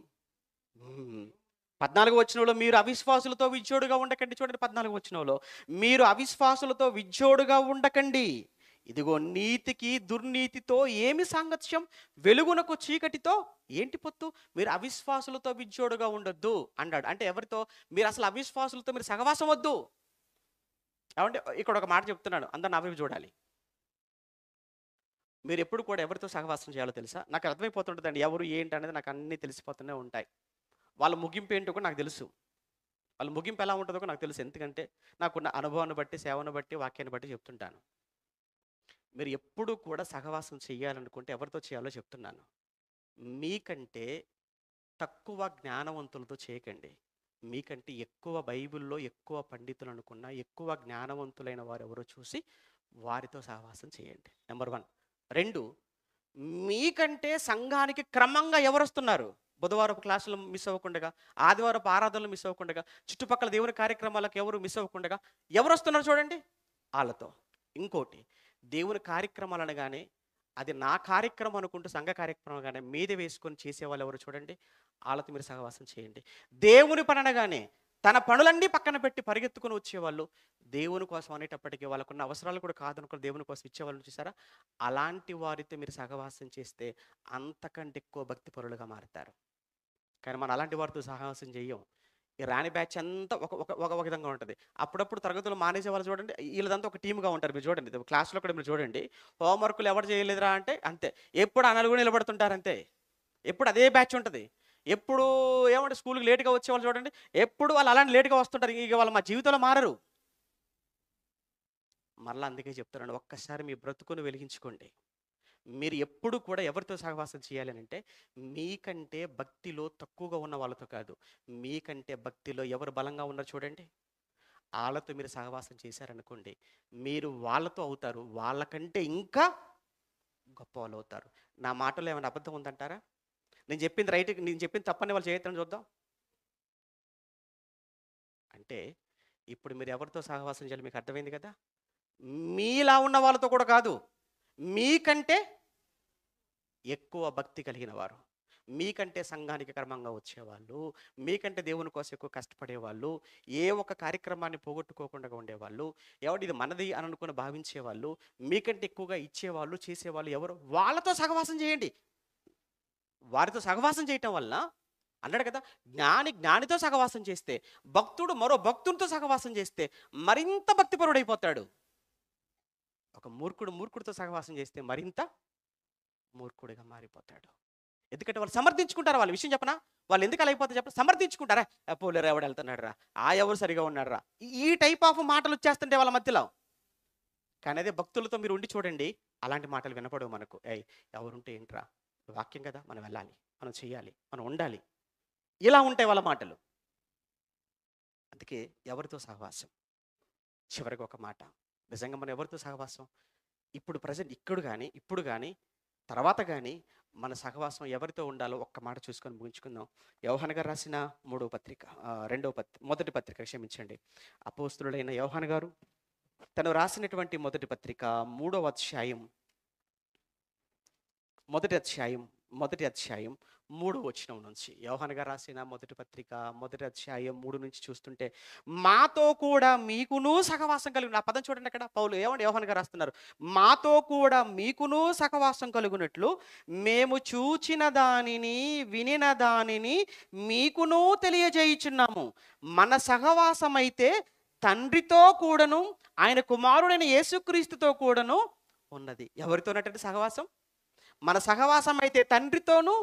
14వ వచనంలో మీరు అవిశ్వాసులతో విజ్జోడుగా ఉండకండి. చూడండి 14వ వచనంలో మీరు అవిశ్వాసులతో విజ్జోడుగా ఉండకండి. ఇదిగో నీతికి దుర్నీతితో ఏమి సాంగత్యం? వెలుగునకు చీకటితో ఏంటి పొత్తు? మీరు అవిశ్వాసులతో విజ్జోడుగా ఉండొద్దు అన్నాడు. అంటే ఎవరితో? మీరు అసలు అవిశ్వాసులతో మీరు సహవాసం వద్దు. ఏమంటే ఇక్కడ ఒక మాట చెప్తున్నాను. అందరు నా వైపు చూడాలి. మీరు ఎప్పుడు కూడా ఎవరితో సహవాసం చేయాలో తెలుసా? నాకు అర్థమైపోతుంటుందండి. ఎవరు ఏంటి అనేది నాకు అన్నీ తెలిసిపోతూనే ఉంటాయి. వాళ్ళ ముగింపు ఏంటో కూడా నాకు తెలుసు. వాళ్ళ ముగింపు ఎలా ఉంటుందో కూడా నాకు తెలుసు. ఎందుకంటే నాకున్న అనుభవాన్ని బట్టి, సేవను బట్టి, వాక్యాన్ని బట్టి చెప్తుంటాను. మీరు ఎప్పుడు కూడా సహవాసం చేయాలనుకుంటే ఎవరితో చేయాలో చెప్తున్నాను. మీకంటే తక్కువ జ్ఞానవంతులతో చేయకండి. మీకంటే ఎక్కువ బైబిల్‌లో ఎక్కువ పండితులు అనుకున్న, ఎక్కువ జ్ఞానవంతులైన వారెవరో చూసి వారితో సహవాసం చేయండి. నంబర్ 1. 2 మీకంటే సంఘానికి క్రమంగా ఎవరొస్తున్నారు? బుధవారపు క్లాసులు మిస్ అవ్వకుండగా, ఆదివారపు ఆరాధనలు మిస్ అవ్వకుండగా, చుట్టుపక్కల దేవుని కార్యక్రమాలకు ఎవరు మిస్ అవ్వకుండగా ఎవరొస్తున్నారు చూడండి ఆళ్ళతో. ఇంకోటి దేవుని కార్యక్రమాలు అనగానే అది నా కార్యక్రమం అనుకుంటూ సంఘ కార్యక్రమం అనగానే మీద వేసుకొని చేసేవాళ్ళు ఎవరు చూడండి. ఆళ్ళతో మీరు సహవాసం చేయండి. దేవుని పని అనగానే తన పనులన్నీ పక్కన పెట్టి పరిగెత్తుకొని వచ్చేవాళ్ళు దేవుని కోసం అనేటప్పటికీ వాళ్ళకున్న అవసరాలు కూడా కాదనుకుని దేవుని కోసం ఇచ్చేవాళ్ళని చూసారా? అలాంటి వారితో మీరు సహవాసం చేస్తే అంతకంటే ఎక్కువ భక్తిపరులుగా మారుతారు. కానీ మనం అలాంటి వారితో సహవాసం చెయ్యం. ఈ రాని బ్యాచ్ అంతా ఒక ఒక ఒక ఒక విధంగా ఉంటది. అప్పుడప్పుడు తరగతులు మానేసే వాళ్ళు చూడండి, ఈళ్ళదంతా ఒక టీమ్‌గా ఉంటారు. మీరు చూడండి. క్లాస్‌లో కూడా మీరు చూడండి. హోంవర్క్‌లు ఎవరు చేయలేదురా అంటే అంతే. ఎప్పుడు ఆ నలుగురు నిలబడుతుంటారు అంతే. ఎప్పుడు అదే బ్యాచ్ ఉంటది. ఎప్పుడు ఏమంటే స్కూల్‌కి లేట్‌గా వచ్చేవాళ్ళు చూడండి. ఎప్పుడు వాళ్ళు అలానే లేట్‌గా వస్తుంటారు. ఇక వాళ్ళు మా జీవితంలో మారరు. మరలా అందుకే చెప్తున్నాను, ఒక్కసారి మీ బ్రతుకును వెలిగించుకోండి. మీరు ఎప్పుడు కూడా ఎవరితో సహవాసం చేయాలి అంటే, మీకంటే భక్తిలో తక్కువగా ఉన్న వాళ్ళతో కాదు. మీకంటే భక్తిలో ఎవరు బలంగా ఉన్నారో చూడండి. ఆళ్ళతో మీరు సహవాసం చేశారనుకోండి, మీరు వాళ్ళతో అవుతారు. వాళ్ళకంటే ఇంకా గొప్పవాళ్ళవుతారు. నా మాటలో ఏమైనా అబద్ధం ఉందంటారా? నేను చెప్పింది తప్పని వాళ్ళు చేయొద్దని చూద్దాం. అంటే ఇప్పుడు మీరు ఎవరితో సహవాసం చేయాలి మీకు అర్థమైంది కదా? మీలా ఉన్న వాళ్ళతో కూడా కాదు. మీకంటే ఎక్కువ భక్తి కలిగిన వారు. మీకంటే సంఘానికి క్రమంగా వచ్చేవాళ్ళు, మీకంటే దేవుని కోసం ఎక్కువ కష్టపడేవాళ్ళు, ఏ ఒక్క కార్యక్రమాన్ని పోగొట్టుకోకుండా ఉండేవాళ్ళు, ఎవడు ఇది మనది అని అనుకుని భావించేవాళ్ళు, మీకంటే ఎక్కువగా ఇచ్చేవాళ్ళు, చేసేవాళ్ళు ఎవరు? వాళ్ళతో సహవాసం చేయండి. వారితో సహవాసం చేయటం వలన అన్నాడు కదా, జ్ఞానితో సహవాసం చేస్తే, భక్తుడు మరో భక్తునితో సహవాసం చేస్తే మరింత భక్తిపరుడైపోతాడు. ఒక మూర్ఖుడితో సహవాసం చేస్తే మరింత మూర్ఖుడిగా మారిపోతాడు. ఎందుకంటే వాళ్ళు సమర్థించుకుంటారు. వాళ్ళ విషయం చెప్పనా, వాళ్ళు ఎందుకు అలా అయిపోతారు చెప్పండి, సమర్థించుకుంటారా, పోలేరు ఎవడు వెళ్తున్నాడు రా, ఎవరు సరిగా ఉన్నాడు రా, ఈ టైప్ ఆఫ్ మాటలు వచ్చేస్తుంటే వాళ్ళ మధ్యలో. కానీ అదే భక్తులతో మీరు ఉండి చూడండి, అలాంటి మాటలు వినపడవు మనకు. ఎవరుంటే ఏంట్రా, వాక్యం కదా, మనం వెళ్ళాలి, మనం చేయాలి, మనం ఉండాలి, ఇలా ఉంటాయి వాళ్ళ మాటలు. అందుకే ఎవరితో సహవాసం. చివరికి ఒక మాట, నిజంగా మనం ఎవరితో సహవాసం, ఇప్పుడు కానీ తర్వాత కానీ మన సహవాసం ఎవరితో ఉండాలో ఒక్క మాట చూసుకొని ముగించుకుందాం. యోహాను గారు రాసిన మొదటి పత్రిక క్షమించండి, అపోస్తులుడైన యోహాను గారు తను రాసినటువంటి మొదటి పత్రిక 3వ అధ్యాయం మొదటి అధ్యాయం 3వ వచనం నుంచి, యోహాను గారు రాసిన మొదటి పత్రిక 1వ అధ్యాయం 3 నుంచి చూస్తుంటే, మాతో కూడా మీకును సహవాసం కలిగిన, ఆ పదం చూడండి అక్కడ పౌలు ఏమంటే యోహాను గారు రాస్తున్నారు, మాతో కూడా మీకును సహవాసం కలుగునట్లు మేము చూచిన దానిని వినిన దానిని మీకును తెలియజేయుచున్నాము. మన సహవాసం అయితే తండ్రితో కూడాను ఆయన కుమారుడైన యేసుక్రీస్తుతో కూడాను ఉన్నది. ఎవరితో ఉన్నటువంటి సహవాసం? మన సహవాసం అయితే తండ్రితోనూ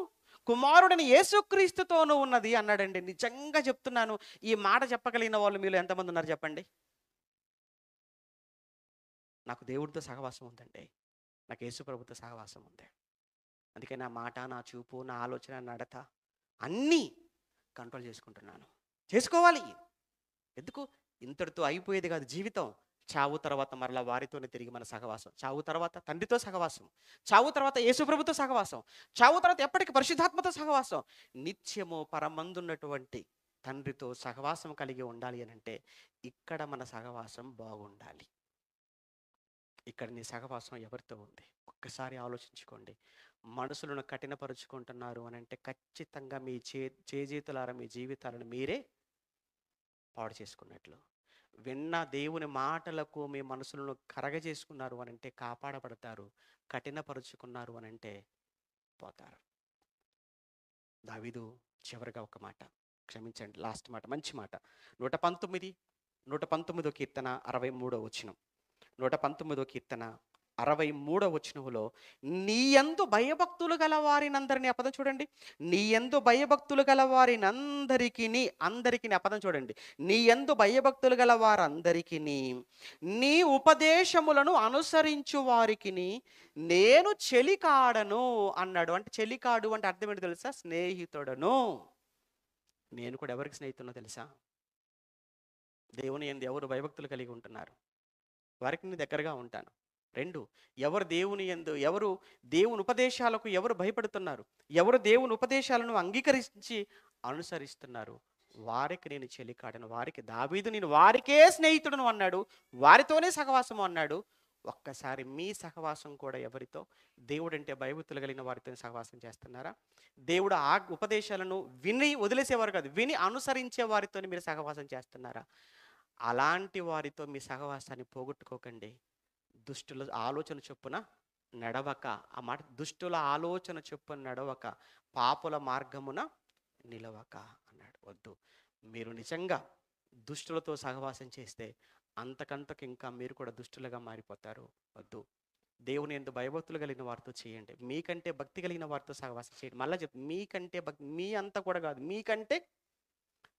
కుమారుడని యేసుక్రీస్తుతోనూ ఉన్నది అన్నాడండి. నిజంగా చెప్తున్నాను, ఈ మాట చెప్పగలిగిన వాళ్ళు మీలో ఎంతమంది ఉన్నారు చెప్పండి? నాకు దేవుడితో సహవాసం ఉందండి, నాకు యేసు ప్రభుతో సహవాసం ఉంది. అందుకే నా మాట, నా చూపు, నా ఆలోచన, నడత అన్నీ కంట్రోల్ చేసుకోవాలి. ఎందుకు? ఇంతటితో అయిపోయేది కాదు జీవితం. చావు తర్వాత మరలా వారితోనే తిరిగి మన సహవాసం. చావు తర్వాత తండ్రితో సహవాసం, చావు తర్వాత యేసుప్రభుతో సహవాసం, చావు తర్వాత ఎప్పటికీ పరిశుద్ధాత్మతో సహవాసం. నిత్యము పరమందున్నటువంటి తండ్రితో సహవాసం కలిగి ఉండాలి అని అంటే ఇక్కడ మన సహవాసం బాగుండాలి. ఇక్కడ నీ సహవాసం ఎవరితో ఉంది ఒక్కసారి ఆలోచించుకోండి. మనసులను కఠినపరుచుకుంటున్నారు అని అంటే ఖచ్చితంగా మీ చేజేతులారా మీ జీవితాలను మీరే పాడు చేసుకున్నట్లు. విన్న దేవుని మాటలకు మీ మనసులను కరగజేసుకున్నారు అని అంటే కాపాడబడతారు, కఠినపరుచుకున్నారు అని అంటే పోతారు. దావీదు చివరిగా ఒక మాట, క్షమించండి లాస్ట్ మాట, మంచి మాట, 119వ కీర్తన 63వ వచనం, 119వ కీర్తన 63వ వచనంలో, నీ యందు భయభక్తులు గల వారినందరినీ, ఆ పదం చూడండి, నీ యందు భయభక్తులు గల వారినందరికీ, అందరికీ, ఆ పదం చూడండి, నీ యందు భయభక్తులు గల వారందరికీ నీ ఉపదేశములను అనుసరించు వారికి నేను చెలికాడను అన్నాడు. అంటే చెలికాడు అంటే అర్థం ఏంటో తెలుసా? స్నేహితుడను. నేను కూడా ఎవరికి స్నేహితుడనో తెలుసా? దేవుని యందు ఎవరు భయభక్తులు కలిగి ఉంటున్నారు వారికి నేను దగ్గరగా ఉంటాను. 2, ఎవరు దేవుని ఉపదేశాలకు ఎవరు భయపడుతున్నారు, ఎవరు దేవుని ఉపదేశాలను అంగీకరించి అనుసరిస్తున్నారు, వారికి నేను చెలికాడను. దావీదు నేను వారికే స్నేహితుడను అన్నాడు, వారితోనే సహవాసము అన్నాడు. ఒక్కసారి మీ సహవాసం కూడా ఎవరితో? దేవుడు అంటే భయభక్తులు కలిగిన వారితో సహవాసం చేస్తున్నారా? దేవుడు ఆ ఉపదేశాలను విని వదిలేసేవారు కాదు, విని అనుసరించే వారితో మీరు సహవాసం చేస్తున్నారా? అలాంటి వారితో మీ సహవాసాన్ని పోగొట్టుకోకండి. దుష్టుల ఆలోచన చొప్పున నడవక, ఆ మాట, దుష్టుల ఆలోచన చొప్పున నడవక పాపుల మార్గమున నిలవక అన్నాడు. వద్దు. మీరు నిజంగా దుష్టులతో సహవాసం చేస్తే అంతకంతకు ఇంకా మీరు కూడా దుష్టులుగా మారిపోతారు. వద్దు. దేవుని యందు భయభక్తులు కలిగిన వారితో చేయండి, మీకంటే భక్తి కలిగిన వారితో సహవాసం చేయండి. మళ్ళీ చెప్తాను, మీకంటే భక్తి, మీ అంతా కూడా కాదు, మీకంటే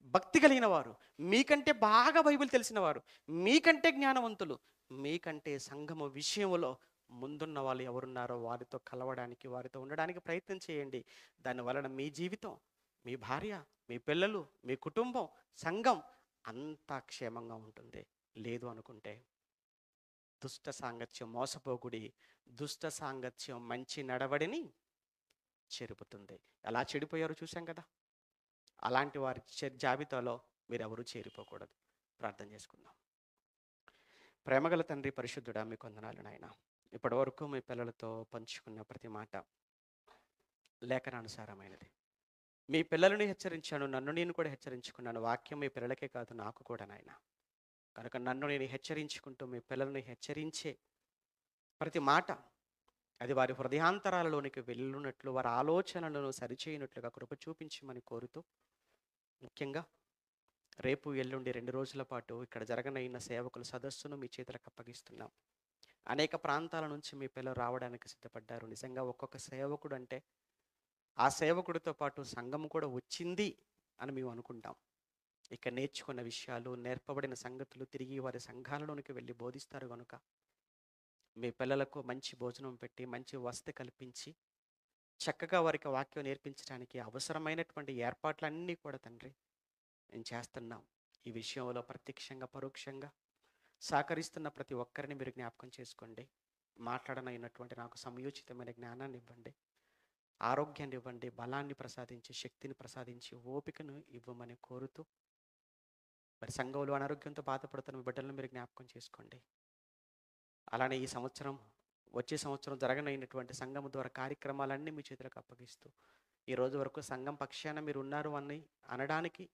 భక్తి కలిగిన వారు, మీకంటే బాగా బైబిల్ తెలిసిన వారు, మీకంటే జ్ఞానవంతులు, మీకంటే సంఘము విషయంలో ముందున్న వాళ్ళు ఎవరున్నారో వారితో కలవడానికి, వారితో ఉండడానికి ప్రయత్నం చేయండి. దానివలన మీ జీవితం, మీ భార్య, మీ పిల్లలు, మీ కుటుంబం, సంఘం అంతా క్షేమంగా ఉంటుంది. లేదు అనుకుంటే దుష్ట సాంగత్యం మోసపోకుడి, దుష్ట సాంగత్యం మంచి నడవడిని చెరుపుతుంది. ఎలా చెడిపోయారో చూసాం కదా. అలాంటి వారి జాబితాలో మీరెవరూ చేరిపోకూడదు. ప్రార్థన చేసుకుందాం. ప్రేమగల తండ్రి, పరిశుద్ధుడా, మీకు వందనాలు నాయన. ఇప్పటి వరకు మీ పిల్లలతో పంచుకున్న ప్రతి మాట లేఖనానుసారమైనది. మీ పిల్లలని హెచ్చరించాను, నన్ను నేను కూడా హెచ్చరించుకున్నాను. వాక్యం మీ పిల్లలకే కాదు, నాకు కూడా నాయన. కనుక నన్ను నేను హెచ్చరించుకుంటూ మీ పిల్లల్ని హెచ్చరించే ప్రతి మాట అది వారి హృదయాంతరాలలోనికి వెళ్ళున్నట్లు, వారి ఆలోచనలను సరిచేయనట్లుగా కృప చూపించమని కోరుతూ, ముఖ్యంగా రేపు ఎల్లుండి 2 రోజుల పాటు ఇక్కడ జరగనైన సేవకుల సదస్సును మీ చేతులకు అప్పగిస్తున్నాం. అనేక ప్రాంతాల నుంచి మీ పిల్లలు రావడానికి సిద్ధపడ్డారు. నిజంగా ఒక్కొక్క సేవకుడు అంటే ఆ సేవకుడితో పాటు సంఘం కూడా వచ్చింది అని మేము అనుకుంటాం. ఇక నేర్చుకున్న విషయాలు, నేర్పబడిన సంగతులు తిరిగి వారి సంఘాలలోనికి వెళ్ళి బోధిస్తారు. కనుక మీ పిల్లలకు మంచి భోజనం పెట్టి, మంచి వసతి కల్పించి, చక్కగా వారికి వాక్యం నేర్పించడానికి అవసరమైనటువంటి ఏర్పాట్లన్నీ కూడా తండ్రి మేము చేస్తున్నాం. ఈ విషయంలో ప్రత్యక్షంగా, పరోక్షంగా సహకరిస్తున్న ప్రతి ఒక్కరిని మీరు జ్ఞాపకం చేసుకోండి. మాట్లాడనైనటువంటి నాకు సమయోచితమైన జ్ఞానాన్ని ఇవ్వండి, ఆరోగ్యాన్ని ఇవ్వండి, బలాన్ని ప్రసాదించి, శక్తిని ప్రసాదించి, ఓపికను ఇవ్వమని కోరుతూ, మరి సంఘంలో అనారోగ్యంతో బాధపడుతున్న బిడ్డలను మీరు జ్ఞాపకం చేసుకోండి. అలానే ఈ సంవత్సరం, వచ్చే సంవత్సరం జరగనైనటువంటి సంఘం ద్వారా కార్యక్రమాలన్నీ మీ చేతులకు అప్పగిస్తూ, ఈ రోజు వరకు సంఘం పక్షాన మీరు ఉన్నారు అని అనడానికి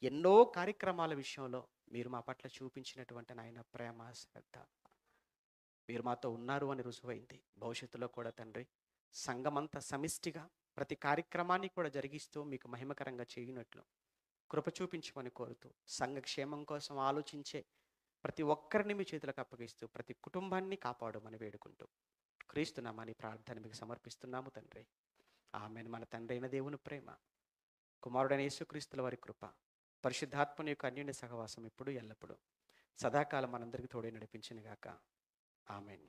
ఎన్నో కార్యక్రమాల విషయంలో మీరు మా పట్ల చూపించినటువంటి నాయన ప్రేమ, శ్రద్ధ, మీరు మాతో ఉన్నారు అని రుజువైంది. భవిష్యత్తులో కూడా తండ్రి సంఘమంతా సమిష్టిగా ప్రతి కార్యక్రమాన్ని కూడా జరిగిస్తూ మీకు మహిమకరంగా చేయనట్లు కృప చూపించమని కోరుతూ, సంఘ క్షేమం కోసం ఆలోచించే ప్రతి ఒక్కరిని మీ చేతులకు అప్పగిస్తూ, ప్రతి కుటుంబాన్ని కాపాడమని వేడుకుంటూ, క్రీస్తునామని ప్రార్థన మీకు సమర్పిస్తున్నాము తండ్రి. ఆమేన్. మన తండ్రి అయిన దేవుని ప్రేమ, కుమారుడైన యేసుక్రీస్తుల వారి కృప, పరిశుద్ధాత్మని యొక్క అన్యోన్య సహవాసం ఇప్పుడు ఎల్లప్పుడు సదాకాలం మనందరికీ తోడే నడిపించును గాక. ఆమేన్.